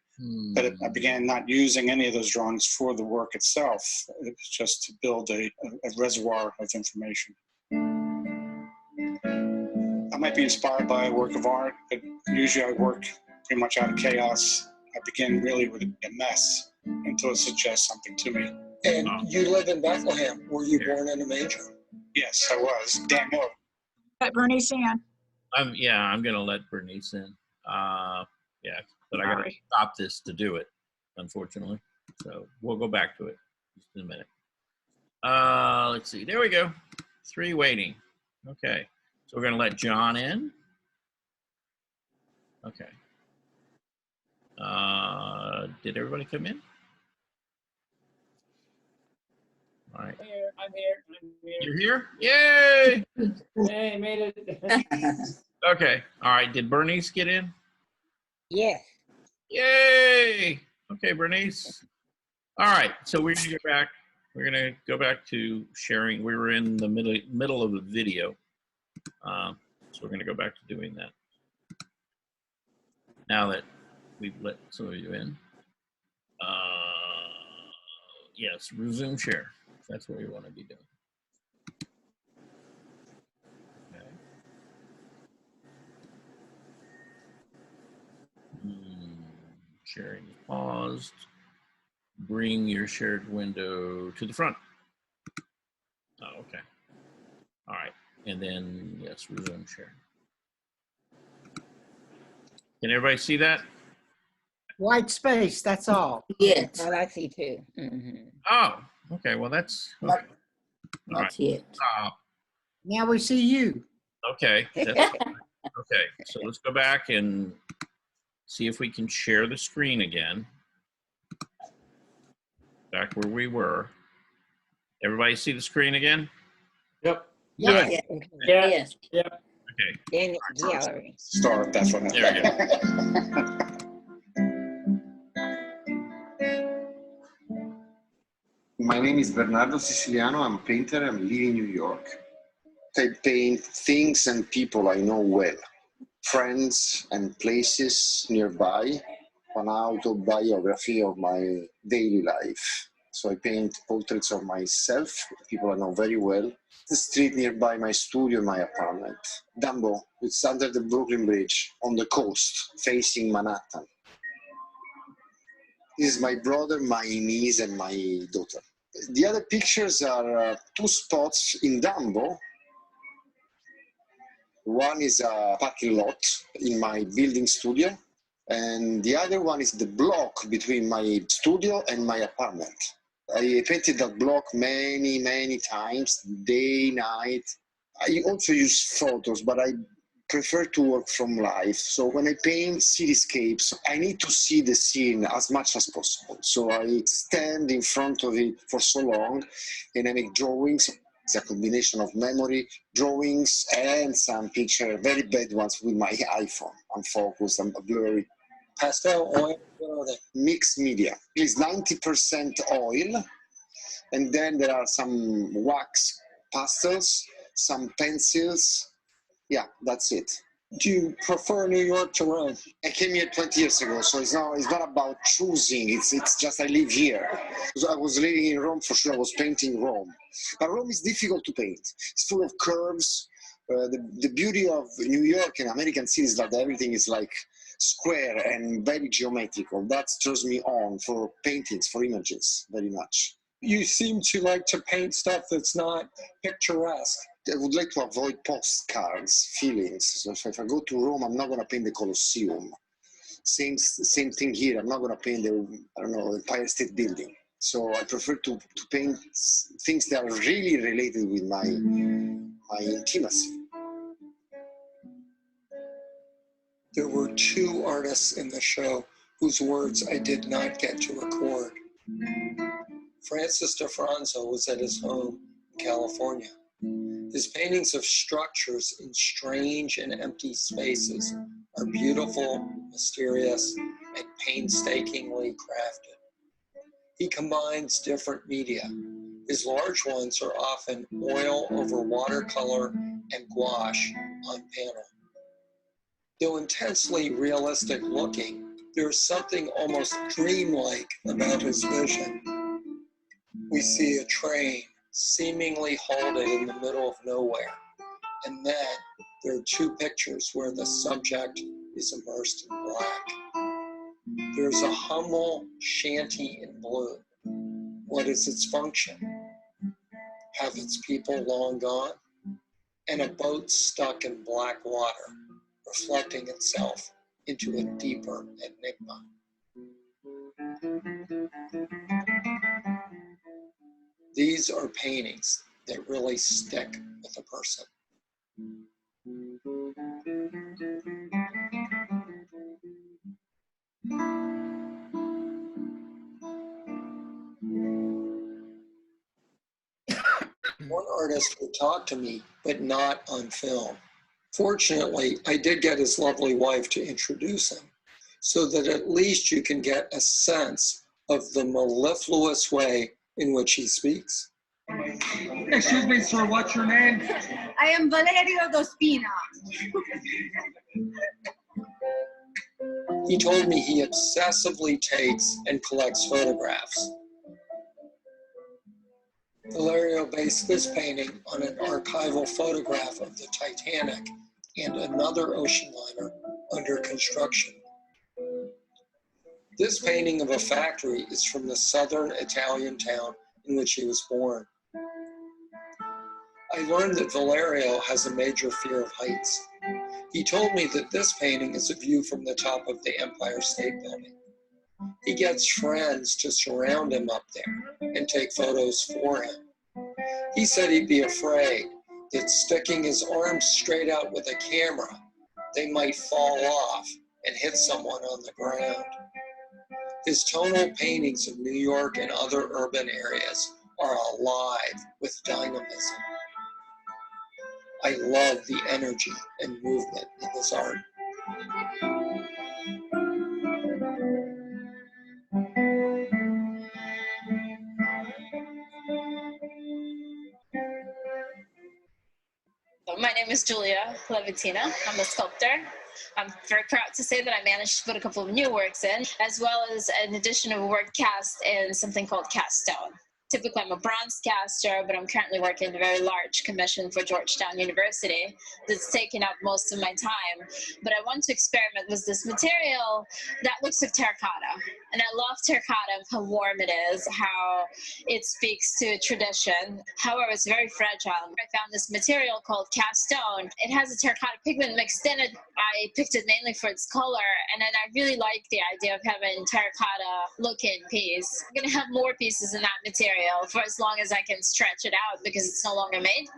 But I began not using any of those drawings for the work itself. It was just to build a reservoir of information. I might be inspired by a work of art, but usually I work pretty much out of chaos. I begin really with a mess until it suggests something to me. And you live in Bethlehem. Were you born in a manger? Yes, I was. Dan Miller. Let Bernice in. I'm going to let Bernice in. But I got to stop this to do it, unfortunately. So we'll go back to it just in a minute. Let's see. There we go. 3 waiting. Okay. So we're going to let John in. Okay. Did everybody come in? All right. I'm here. You're here? Yay! Hey, made it. Okay. All right. Did Bernice get in? Yes. Yay! Okay, Bernice. All right. So we're gonna go back. We're gonna go back to sharing. We were in the middle of the video, so we're gonna go back to doing that. Now that we've let some of you in. yes, resume share. That's what we want to be doing. Okay. Sharing is paused. Bring your shared window to the front. Oh, okay. All right. And then, yes, resume share. Can everybody see that? White space, that's all. Yet, That I see too. Mhm. Oh, okay. Well, that's okay. All not right. yet. Stop. Now we see you. Okay. That's, okay. So let's go back and see if we can share the screen again. Back where we were. Everybody see the screen again? Yep. Yeah. Yeah. Yeah. Yes. Yep. Okay. In gallery. Start that one. There we go. My name is Bernardo Siciliano. I'm a painter. I'm living in New York. I paint things and people I know well, friends and places nearby, an autobiography of my daily life. So I paint portraits of myself, people I know very well. The street nearby my studio, my apartment. Dumbo, it's under the Brooklyn Bridge on the coast, facing Manhattan. This is my brother, my niece, and my daughter. The other pictures are two spots in Dumbo. One is a parking lot in my building studio, and the other one is the block between my studio and my apartment. I painted that block many, many times, day, night. I also use photos, but I prefer to work from life. So when I paint cityscapes, I need to see the scene as much as possible. So I stand in front of it for so long, and I make drawings. It's a combination of memory, drawings, and some picture, very bad ones with my iPhone. Unfocused and blurry. Pastel, oil, what are they? Mixed media. It's 90% oil, and then there are some wax pastels, some pencils. Yeah, that's it. Do you prefer New York to Rome? I came here 20 years ago, so it's not about choosing. It's just I live here. So I was living in Rome for sure. I was painting Rome, but Rome is difficult to paint. It's full of curves. The beauty of New York and American cities is that everything is like square and very geometrical. That turns me on for paintings, for images, very much. You seem to like to paint stuff that's not picturesque. I would like to avoid postcards, feelings. So if I go to Rome, I'm not going to paint the Colosseum. Same thing here. I'm not going to paint the Empire State Building. So I prefer to paint things that are really related with my intimacy. There were two artists in the show whose words I did not get to record. Francis DeFranco was at his home in California. His paintings of structures in strange and empty spaces are beautiful, mysterious, and painstakingly crafted. He combines different media. His large ones are often oil over watercolor and gouache on panel. Though intensely realistic looking, there's something almost dreamlike about his vision. We see a train seemingly halted in the middle of nowhere, and then there are two pictures where the subject is immersed in black. There's a humble shanty in blue. What is its function? Have its people long gone? And a boat stuck in black water, reflecting itself into a deeper enigma. These are paintings that really stick with a person. One artist would talk to me, but not on film. Fortunately, I did get his lovely wife to introduce him, so that at least you can get a sense of the mellifluous way in which he speaks. Excuse me, sir, what's your name? I am Valerio Dospina. He told me he obsessively takes and collects photographs. Valerio based this painting on an archival photograph of the Titanic and another ocean liner under construction. This painting of a factory is from the southern Italian town in which he was born. I learned that Valerio has a major fear of heights. He told me that this painting is a view from the top of the Empire State Building. He gets friends to surround him up there and take photos for him. He said he'd be afraid that sticking his arms straight out with a camera, they might fall off and hit someone on the ground. His tonal paintings of New York and other urban areas are alive with dynamism. I love the energy and movement in his art. My name is Julia Levitina. I'm a sculptor. I'm very proud to say that I managed to put a couple of new works in, as well as an addition of a work cast in something called cast stone. Typically, I'm a bronze caster, but I'm currently working a very large commission for Georgetown University that's taken up most of my time. But I want to experiment with this material that looks like terracotta. And I love terracotta, how warm it is, how it speaks to tradition. However, it's very fragile. I found this material called cast stone. It has a terracotta pigment mixed in it. I picked it mainly for its color, and then I really like the idea of having terracotta-looking piece. I'm going to have more pieces in that material for as long as I can stretch it out because it's no longer made.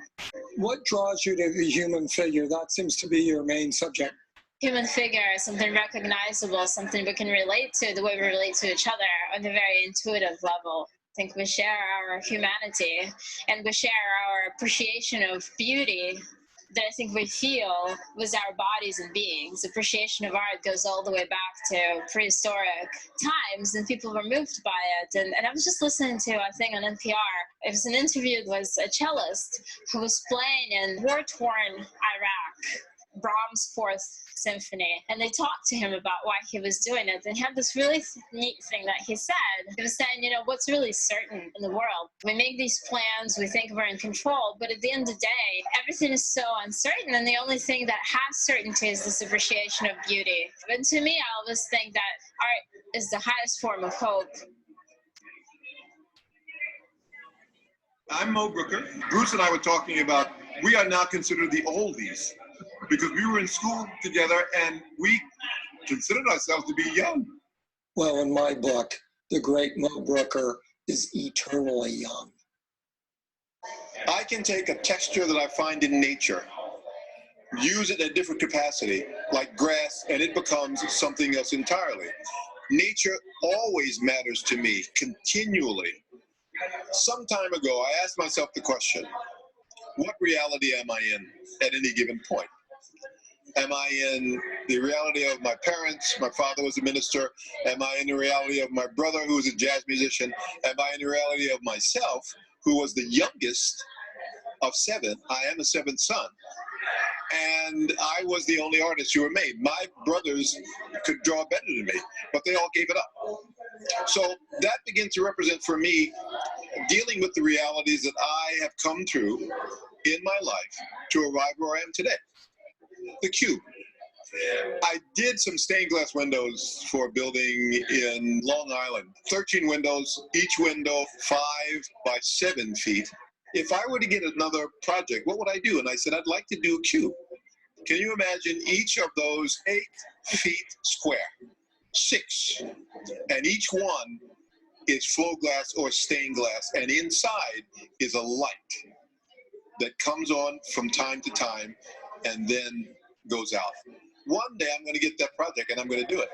What draws you to the human figure? That seems to be your main subject. Human figure, something recognizable, something we can relate to the way we relate to each other on a very intuitive level. I think we share our humanity and we share our appreciation of beauty that I think we feel with our bodies and beings. Appreciation of art goes all the way back to prehistoric times, and people were moved by it. And I was just listening to a thing on NPR. It was an interview with a cellist who was playing in war-torn Iraq, Brahms' Fourth Symphony, and they talked to him about why he was doing it. And he had this really neat thing that he said. He was saying, you know, what's really certain in the world? We make these plans, we think we're in control, but at the end of the day, everything is so uncertain, and the only thing that has certainty is this appreciation of beauty. And to me, I always think that art is the highest form of hope. I'm Mo Brooker. Bruce and I were talking about, we are now considered the oldies, because we were in school together and we considered ourselves to be young. Well, in my book, the great Mo Brooker is eternally young. I can take a texture that I find in nature, use it in a different capacity, like grass, and it becomes something else entirely. Nature always matters to me, continually. Some time ago, I asked myself the question, what reality am I in at any given point? Am I in the reality of my parents? My father was a minister. Am I in the reality of my brother, who was a jazz musician? Am I in the reality of myself, who was the youngest of 7? I am a 7th son. And I was the only artist who were made. My brothers could draw better than me, but they all gave it up. So that begins to represent for me dealing with the realities that I have come through in my life to arrive where I am today. The cube. I did some stained glass windows for a building in Long Island. 13 windows, each window 5 by 7 feet. If I were to get another project, what would I do? And I said, I'd like to do a cube. Can you imagine each of those 8 feet square? 6. And each one is flow glass or stained glass. And inside is a light that comes on from time to time and then goes out. One day I'm going to get that project and I'm going to do it.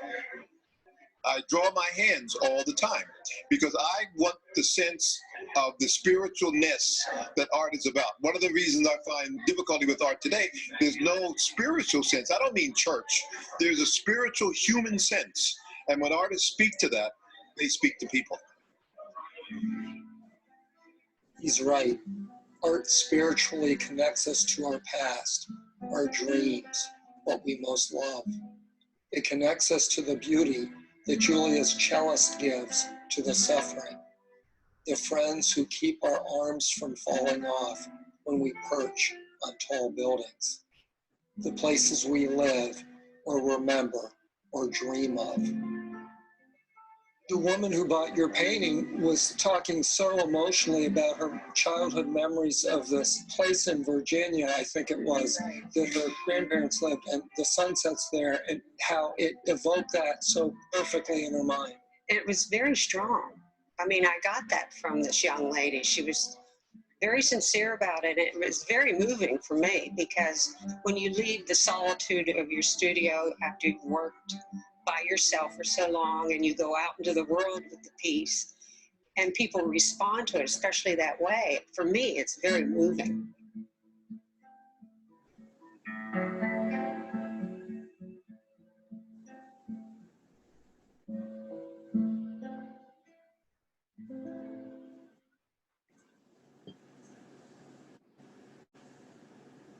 I draw my hands all the time because I want the sense of the spiritualness that art is about. One of the reasons I find difficulty with art today, there's no spiritual sense. I don't mean church. There's a spiritual human sense. And when artists speak to that, they speak to people. He's right. Art spiritually connects us to our past, our dreams, what we most love. It connects us to the beauty that Julia's cellist gives to the suffering. the friends who keep our arms from falling off when we perch on tall buildings, the places we live or remember or dream of. The woman who bought your painting was talking so emotionally about her childhood memories of this place in Virginia, I think it was, that her grandparents lived, and the sunsets there, and how it evoked that so perfectly in her mind. It was very strong. I mean, I got that from this young lady. She was very sincere about it. It was very moving for me, because when you leave the solitude of your studio after you've worked by yourself for so long and you go out into the world with the piece and people respond to it, especially that way, for me, it's very moving.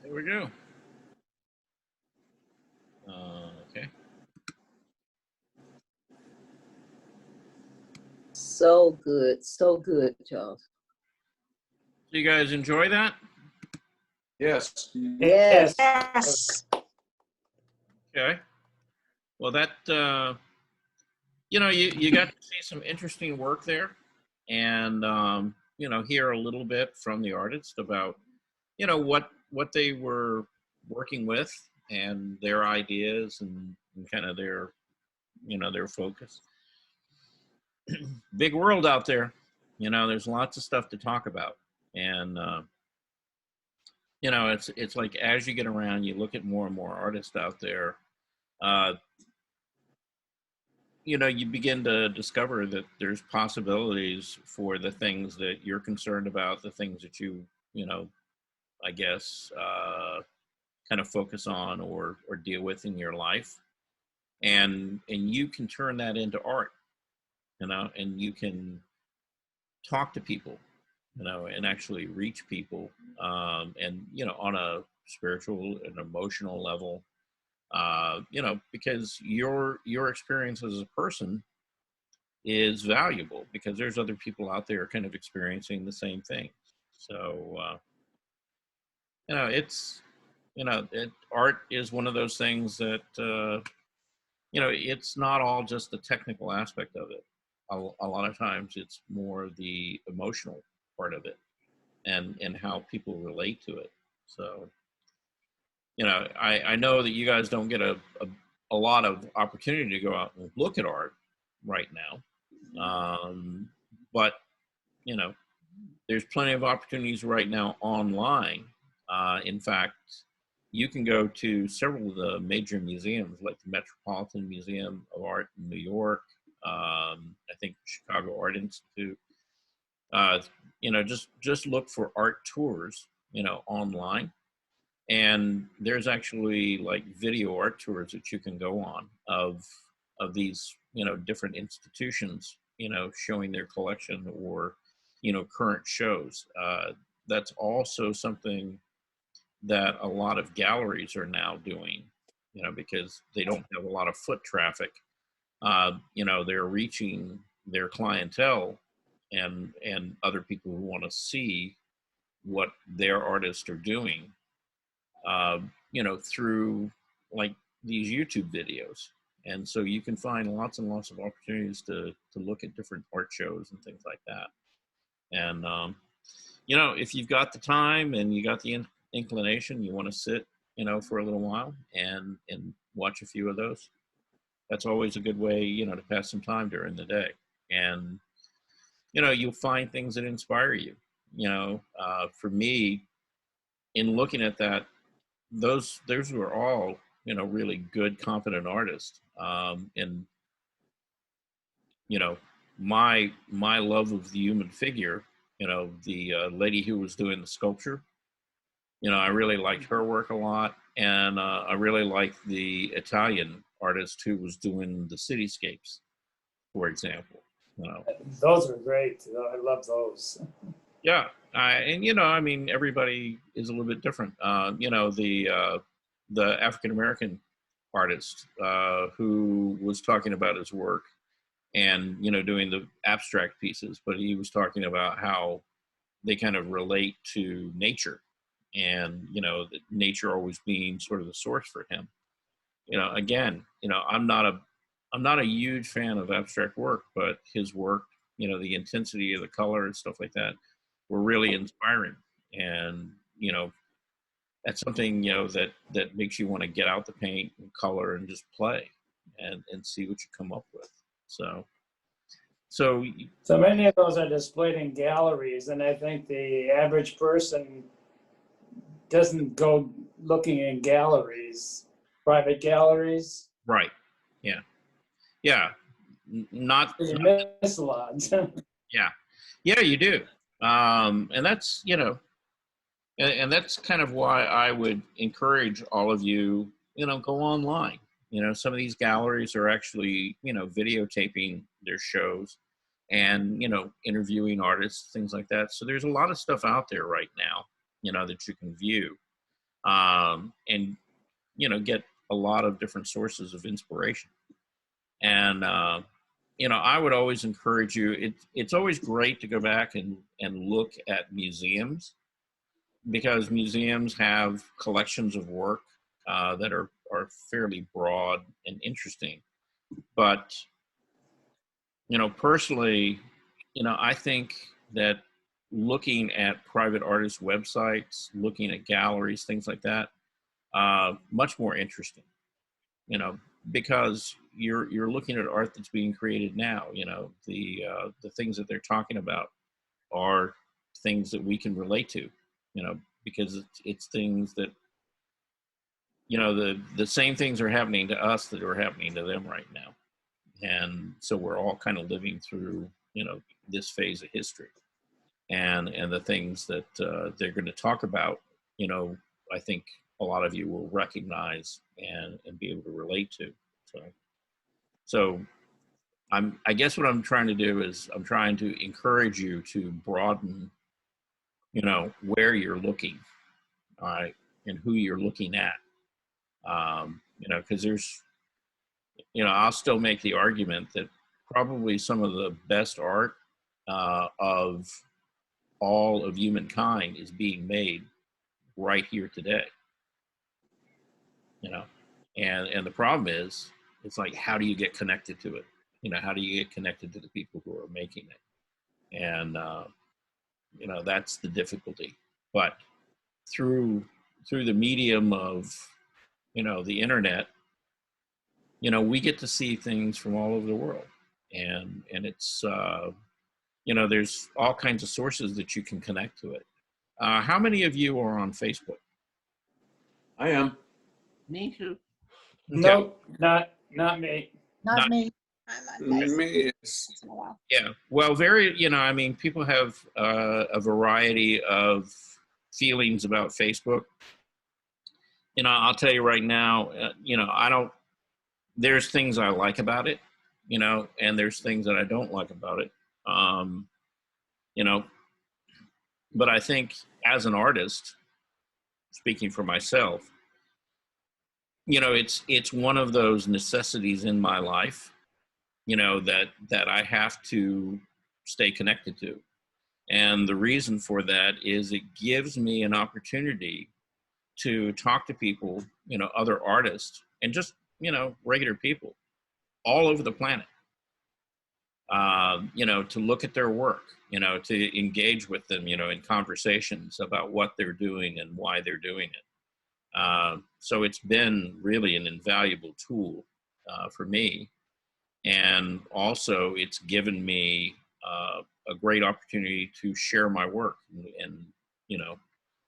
There we go. Okay. So good, Charles. Do you guys enjoy that? Yes. Yes. Yes. Okay. Well, that, you know, you got to see some interesting work there, and, you know, hear a little bit from the artist about, you know, what they were working with and their ideas and kind of their, you know, their focus. Big world out there. You know, there's lots of stuff to talk about. And, you know, it's like as you get around, you look at more and more artists out there, you know, you begin to discover that there's possibilities for the things that you're concerned about, the things that you know, I guess, kind of focus on or deal with in your life. And you can turn that into art, you know, and you can talk to people, you know, and actually reach people, and, you know, on a spiritual and emotional level, you know, because your experience as a person is valuable because there's other people out there kind of experiencing the same thing. So, you know, it's, you know, art is one of those things that, you know, it's not all just the technical aspect of it. A lot of times it's more the emotional part of it and how people relate to it. So, you know, I know that you guys don't get a lot of opportunity to go out and look at art right now. But, you know, there's plenty of opportunities right now online. In fact, you can go to several of the major museums like the Metropolitan Museum of Art in New York, I think Chicago Art Institute. You know, just look for art tours, you know, online. And there's actually like video art tours that you can go on of these, you know, different institutions, you know, showing their collection or, you know, current shows. That's also something that a lot of galleries are now doing, you know, because they don't have a lot of foot traffic. You know, they're reaching their clientele and other people who want to see what their artists are doing, you know, through like these YouTube videos. And so you can find lots and lots of opportunities to look at different art shows and things like that. And, you know, if you've got the time and you got the inclination, you want to sit, you know, for a little while and watch a few of those, that's always a good way, you know, to pass some time during the day. And, you know, you'll find things that inspire you. You know, for me, in looking at that, those were all, you know, really good, confident artists. And, you know, my love of the human figure, you know, the lady who was doing the sculpture, you know, I really liked her work a lot. And I really liked the Italian artist who was doing the cityscapes, for example. You know, Those are great. I love those. yeah. And, you know, I mean, everybody is a little bit different. You know, the African-American artist who was talking about his work, and, you know, doing the abstract pieces, but he was talking about how they kind of relate to nature, and, you know, that nature always being sort of the source for him. You know, again, you know, I'm not a huge fan of abstract work, but his work, you know, the intensity of the color and stuff like that were really inspiring. And, you know, that's something, you know, that makes you want to get out the paint and color and just play and see what you come up with. So many of those are displayed in galleries, and I think the average person doesn't go looking in galleries, private galleries. right. Yeah. Yeah. Not, You miss a lot. yeah. Yeah, you do. And that's, you know, and that's kind of why I would encourage all of you, you know, go online. You know, some of these galleries are actually, you know, videotaping their shows and, you know, interviewing artists, things like that. So there's a lot of stuff out there right now, you know, that you can view, and, you know, get a lot of different sources of inspiration. And, you know, I would always encourage you, it's always great to go back and look at museums, because museums have collections of work that are fairly broad and interesting. But, you know, personally, you know, I think that looking at private artists' websites, looking at galleries, things like that, much more interesting, you know, because you're looking at art that's being created now. You know, the things that they're talking about are things that we can relate to, you know, because it's things that, you know, the same things are happening to us that are happening to them right now. And so we're all kind of living through, you know, this phase of history, and the things that they're going to talk about, you know, I think a lot of you will recognize and be able to relate to. So I guess what I'm trying to do is I'm trying to encourage you to broaden, you know, where you're looking, all right, and who you're looking at. You know, because there's, you know, I'll still make the argument that probably some of the best art of all of humankind is being made right here today. You know, and the problem is, it's like, how do you get connected to it? You know, how do you get connected to the people who are making it? And you know, that's the difficulty. But through the medium of, you know, the internet, you know, we get to see things from all over the world, and it's you know, there's all kinds of sources that you can connect to it. How many of you are on Facebook? I am. Me too. Nope, not me. Not me. Me. Yeah, well, you know, I mean, people have a variety of feelings about Facebook. You know, I'll tell you right now, you know, there's things I like about it, you know, and there's things that I don't like about it. You know, but I think as an artist, speaking for myself, you know, it's one of those necessities in my life, you know, that I have to stay connected to. And the reason for that is it gives me an opportunity to talk to people, you know, other artists, and just, you know, regular people all over the planet, you know, to look at their work, you know, to engage with them, you know, in conversations about what they're doing and why they're doing it. So it's been really an invaluable tool for me. And also it's given me a great opportunity to share my work and, you know,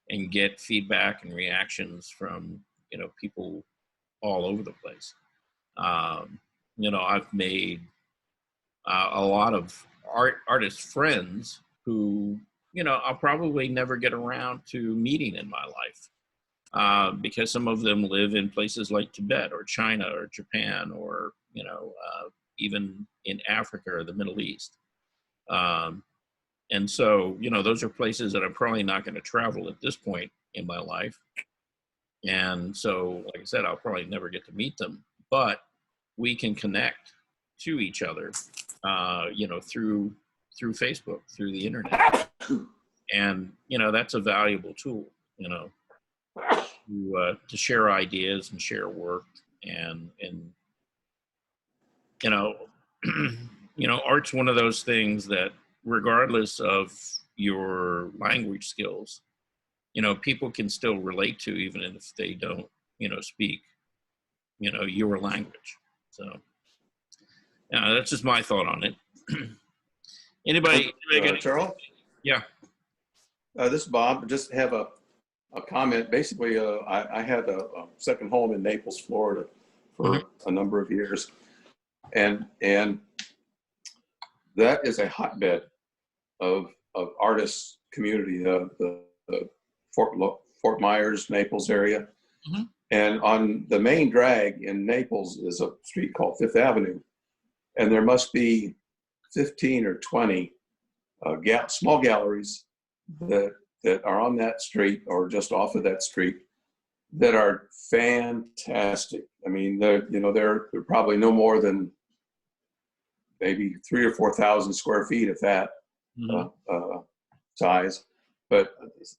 and get feedback and reactions from, you know, people all over the place. You know, I've made a lot of artist friends who, you know, I'll probably never get around to meeting in my life, because some of them live in places like Tibet or China or Japan, or, you know, even in Africa or the Middle East. And so, you know, those are places that I'm probably not going to travel at this point in my life. And so, like I said, I'll probably never get to meet them, but we can connect to each other you know, through Facebook, through the internet. And, you know, that's a valuable tool, you know, to share ideas and share work and you know, you know, art's one of those things that regardless of your language skills, you know, people can still relate to even if they don't, you know, speak, you know, your language. So, yeah, that's just my thought on it. Anybody Charles? Yeah. This is Bob. Just have a comment. Basically, I had a second home in Naples, Florida for a number of years. And that is a hotbed of artists community, the Fort Myers, Naples area. And on the main drag in Naples is a street called Fifth Avenue. And there must be 15 or 20 small galleries that are on that street or just off of that street that are fantastic. I mean, they're probably no more than maybe 3,000 or 4,000 square feet, if that size. But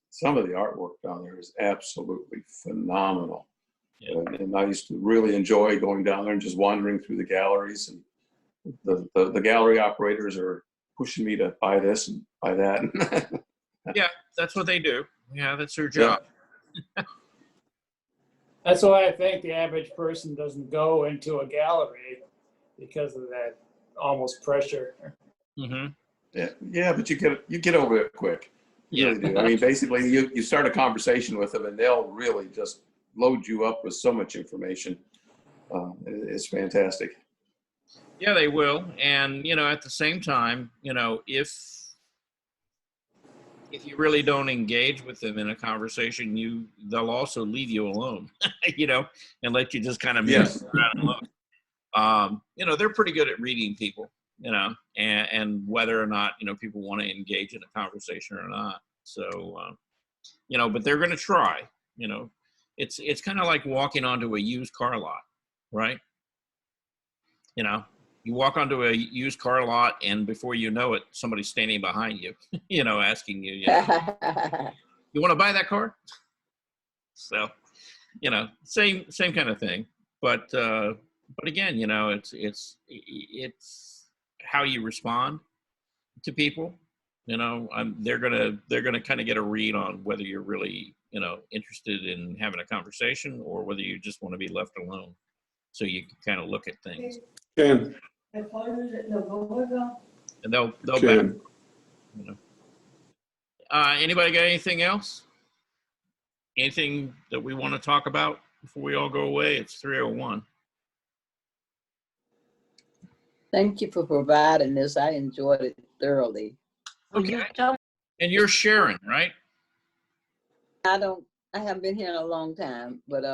some of the artwork down there is absolutely phenomenal. And I used to really enjoy going down there and just wandering through the galleries. And the gallery operators are pushing me to buy this and buy that. Yeah, that's what they do. Yeah, that's their job. That's why I think the average person doesn't go into a gallery, because of that almost pressure. Yeah, but you get over it quick. You really do. I mean, basically, you start a conversation with them, and they'll really just load you up with so much information. It's fantastic. Yeah, they will. And, you know, at the same time, you know, if you really don't engage with them in a conversation, they'll also leave you alone, you know, and let you just kind of mess around and look. You know, they're pretty good at reading people, you know, and whether or not, you know, people want to engage in a conversation or not. So, you know, but they're going to try. You know, it's kind of like walking onto a used car lot, right? You know, you walk onto a used car lot, and before you know it, somebody's standing behind you, you know, asking you, you want to buy that car? So, you know, same kind of thing. But again, you know, it's how you respond to people. You know, they're gonna kind of get a read on whether you're really, you know, interested in having a conversation or whether you just want to be left alone, so you can kind of look at things. Ken. And they'll back, Ken. you know. Anybody got anything else? Anything that we want to talk about before we all go away? It's 3:01. Thank you for providing this. I enjoyed it thoroughly. Okay. And you're Sharon, right? I haven't been here in a long time, but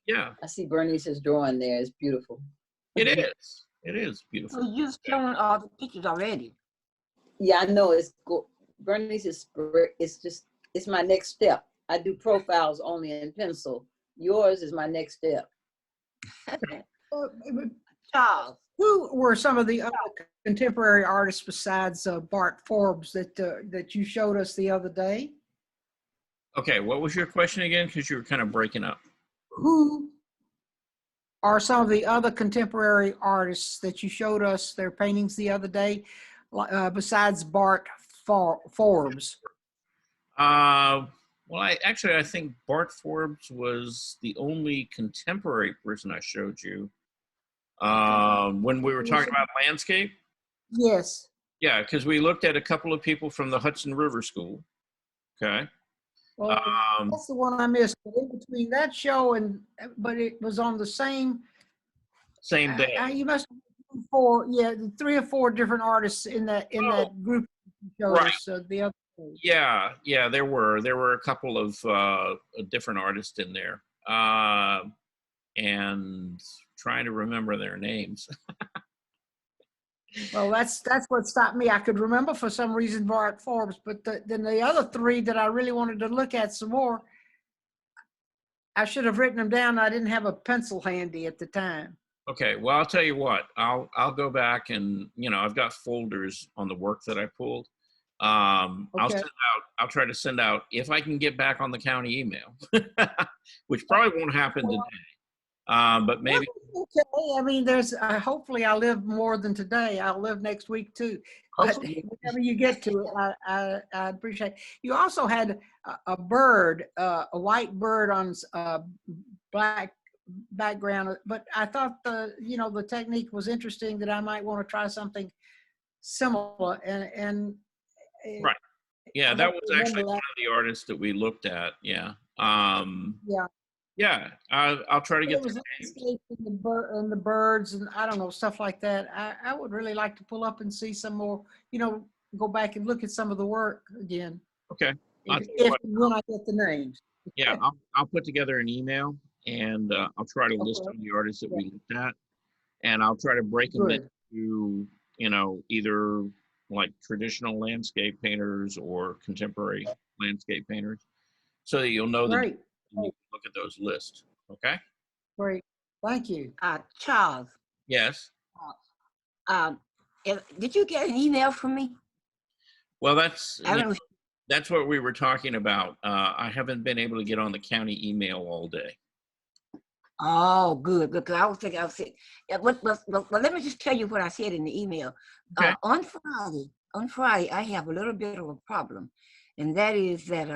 yeah, I see Bernice's drawing there. It's beautiful. It is. It is beautiful. So you've shown all the pictures already. Yeah, I know. Bernice it's my next step. I do profiles only in pencil. Yours is my next step. Charles, who were some of the other contemporary artists besides Bart Forbes that you showed us the other day? Okay, what was your question again? Because you were kind of breaking up. Who are some of the other contemporary artists that you showed us their paintings the other day, besides Bart Forbes? Well, I think Bart Forbes was the only contemporary person I showed you. When we were talking about landscape? Yes. Yeah, because we looked at a couple of people from the Hudson River School. Okay. Well, that's the one I missed. But in between that show but it was on the same day. You must have 3 or 4 different artists in that group you showed us the other day. Yeah, there were a couple of different artists in there, and trying to remember their names. Well, that's what stopped me. I could remember for some reason Bart Forbes, but then the other 3 that I really wanted to look at some more, I should have written them down. I didn't have a pencil handy at the time. Okay, well, I'll tell you what, I'll go back and, you know, I've got folders on the work that I pulled. Okay. I'll try to send out, if I can get back on the county email, which probably won't happen today. But maybe, Okay, I mean, there's, hopefully I live more than today. I'll live next week too. But Hopefully. whenever you get to it, I appreciate it. You also had a bird, a white bird on black background, but I thought the technique was interesting, that I might want to try something similar and right. Yeah, I that hope was you actually remember one that. of the artists that we looked at. Yeah. Yeah. Yeah, I'll try to It get was the landscape and the birds and I don't know, stuff like that. I would really like to pull up and see some more, go back and look at some of the work again. Okay. I'll tell you If what, and when I get the names. yeah, I'll put together an email and I'll try to list Okay. some of the artists that we looked at, and I'll try to break them Good. into, either like traditional landscape painters or contemporary landscape painters, so that you'll know the Great. and you can look at those lists. Okay. Great. Thank you. Charles, Yes. did you get an email from me? Well, that's I don't know. that's what we were talking about. I haven't been able to get on the county email all day. Oh, good, good. 'Cause I was thinking, yeah, well, let me just tell you what I said in the email. Okay. On Friday, I have a little bit of a problem, and that is that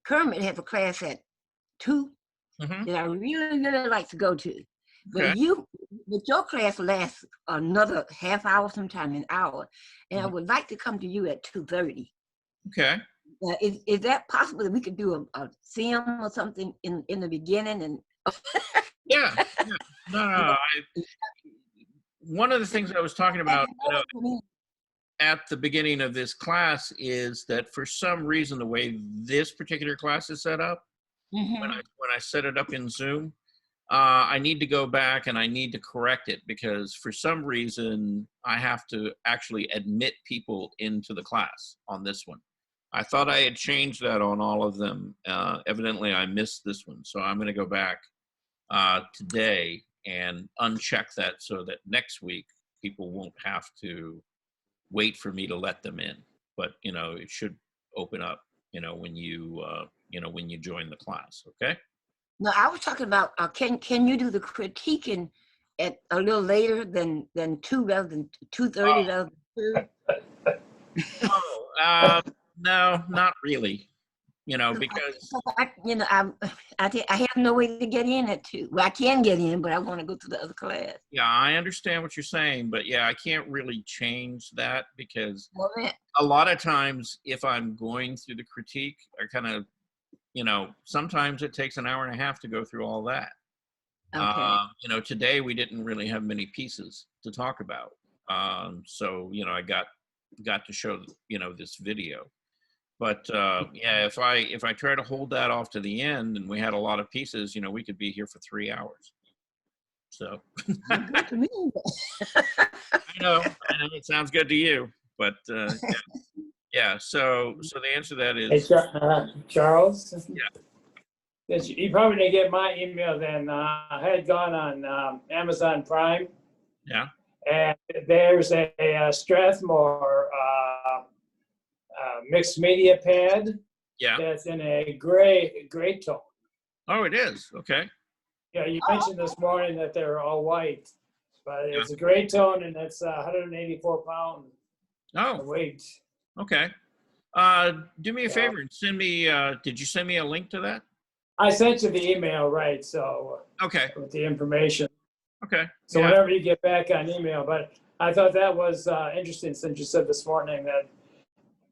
Kermit has a class at 2 Mhm. that I really, really like to go to. Okay. But your class lasts another half hour, sometime an hour, and I Mhm. would like to come to you at 2:30. Okay. Is that possible that we could do a film or something in the beginning? And Yeah. Yeah. No. One of the things I was talking about, at the beginning of this class is that for some reason, the way this particular class is set up, when I set it up in Zoom, I need to go back and I need to correct it, because for some reason I have to actually admit people into the class on this one. I thought I had changed that on all of them. Evidently I missed this one. So I'm going to go back today and uncheck that, so that next week people won't have to wait for me to let them in. But, it should open up, when you join the class. Okay. no, I was talking about can you do the critiquing at a little later than 2 rather than 2:30 rather than 2? No, not really. Because I have no way to get in at 2. Well, I can get in, but I want to go to the other class. yeah, I understand what you're saying, but yeah, I can't really change that, because Well, a lot of times if I'm going through the critique, I kind of, sometimes it takes an hour and a half to go through all that. Okay. Today we didn't really have many pieces to talk about. So, I got to show, this video. But yeah, if I try to hold that off to the end and we had a lot of pieces, we could be here for 3 hours. So Good to me. I know it sounds good to you, but yeah. So the answer to that Hey, is Charles? Yeah. You probably didn't get my email then. I had gone on Amazon Prime, Yeah. and there's a Strathmore mixed media pad Yeah. that's in a gray tone. Oh, it is. Okay. Yeah, you mentioned this morning that they're all white, but it's a gray tone, and it's 184 pounds weight. Okay. Do me a favor and send me, did you send me a link to that? I sent you the email, right? So Okay. with the information. Okay. So Yeah. whenever you get back on email, but I thought that was interesting, since you said this morning that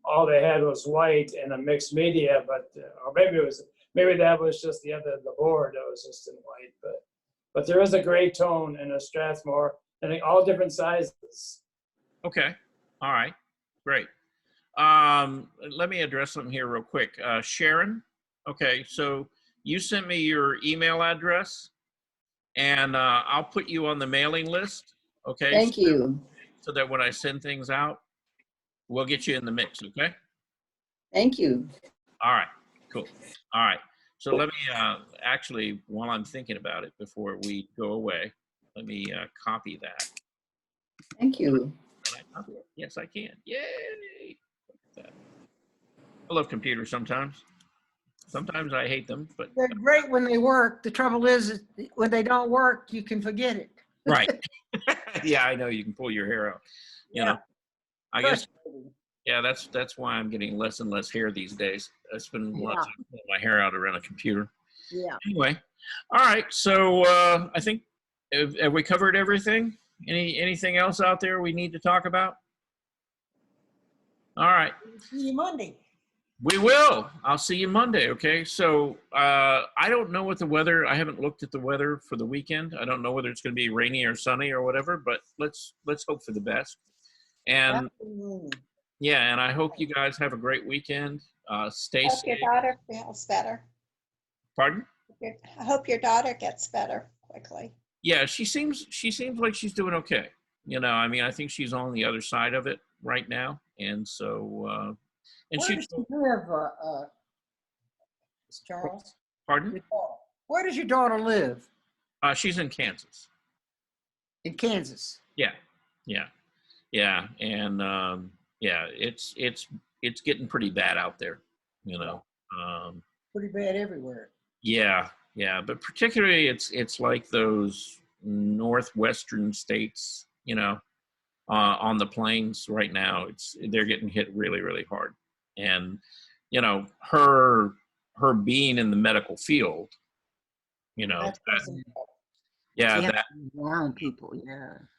all they had was white and a mixed media, but or maybe that was just the board that was just in white, but there is a gray tone in a Strathmore, and all different sizes. Okay. All right. Great. Let me address something here real quick. Sharon, okay, so you sent me your email address, and I'll put you on the mailing list, okay? Thank you. So that when I send things out, we'll get you in the mix, okay? Thank you. All right, cool. All right, so let me, actually, while I'm thinking about it before we go away, let me copy that. Thank you. Can I copy it? Yes, I can. Yay! Look at that. I love computers sometimes. Sometimes I hate them, but They're great when they work. The trouble is when they don't work, you can forget it. right. Yeah, I know you can pull your hair out. You know, I guess. Yeah, that's why I'm getting less and less hair these days. I spend lots of pulling my hair out around a computer. Yeah. Anyway, all right. So I think have we covered everything? Anything else out there we need to talk about? All right. See you Monday. We will. I'll see you Monday. Okay. So I don't know what the weather. I haven't looked at the weather for the weekend. I don't know whether it's going to be rainy or sunny or whatever. But let's hope for the best. And yeah, and I hope you guys have a great weekend. Stay Hope safe. your daughter feels better. Pardon? I hope your daughter gets better quickly. Yeah, she seems like she's doing okay. You know, I mean, I think she's on the other side of it right now, and so and Where she. does she live, Charles? Pardon? Where does your daughter live? She's in Kansas. In Kansas. Yeah, and yeah, it's getting pretty bad out there. You know. Pretty bad everywhere. Yeah, but particularly it's like those northwestern states, you know, on the plains right now. They're getting hit really, really hard, and you know, her being in the medical field, you know, that around people,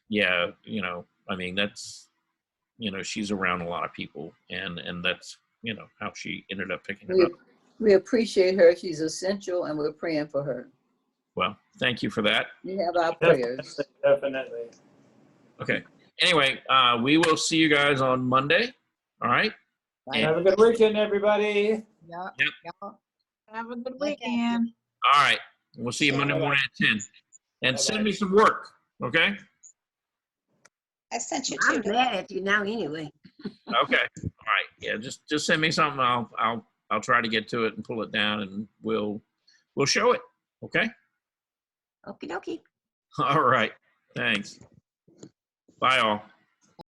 yeah, you know, I mean that's, you know, she's around a lot of people, and that's, you know, how she ended up picking it up. We appreciate her. She's essential, and we're praying for her. Well, thank you for that. You have our prayers. Definitely. Okay. Anyway, we will see you guys on Monday. All right. Have a good weekend, everybody. Yeah. Yep. Have a good weekend. All right. We'll see you Monday morning at 10. And send me some work. Okay. I sent you I'm glad at you now anyway. Okay. All right. Yeah. Just send me something. I'll try to get to it and pull it down, and we'll show it. Okay. Okie dokie. All right. Thanks. Bye all.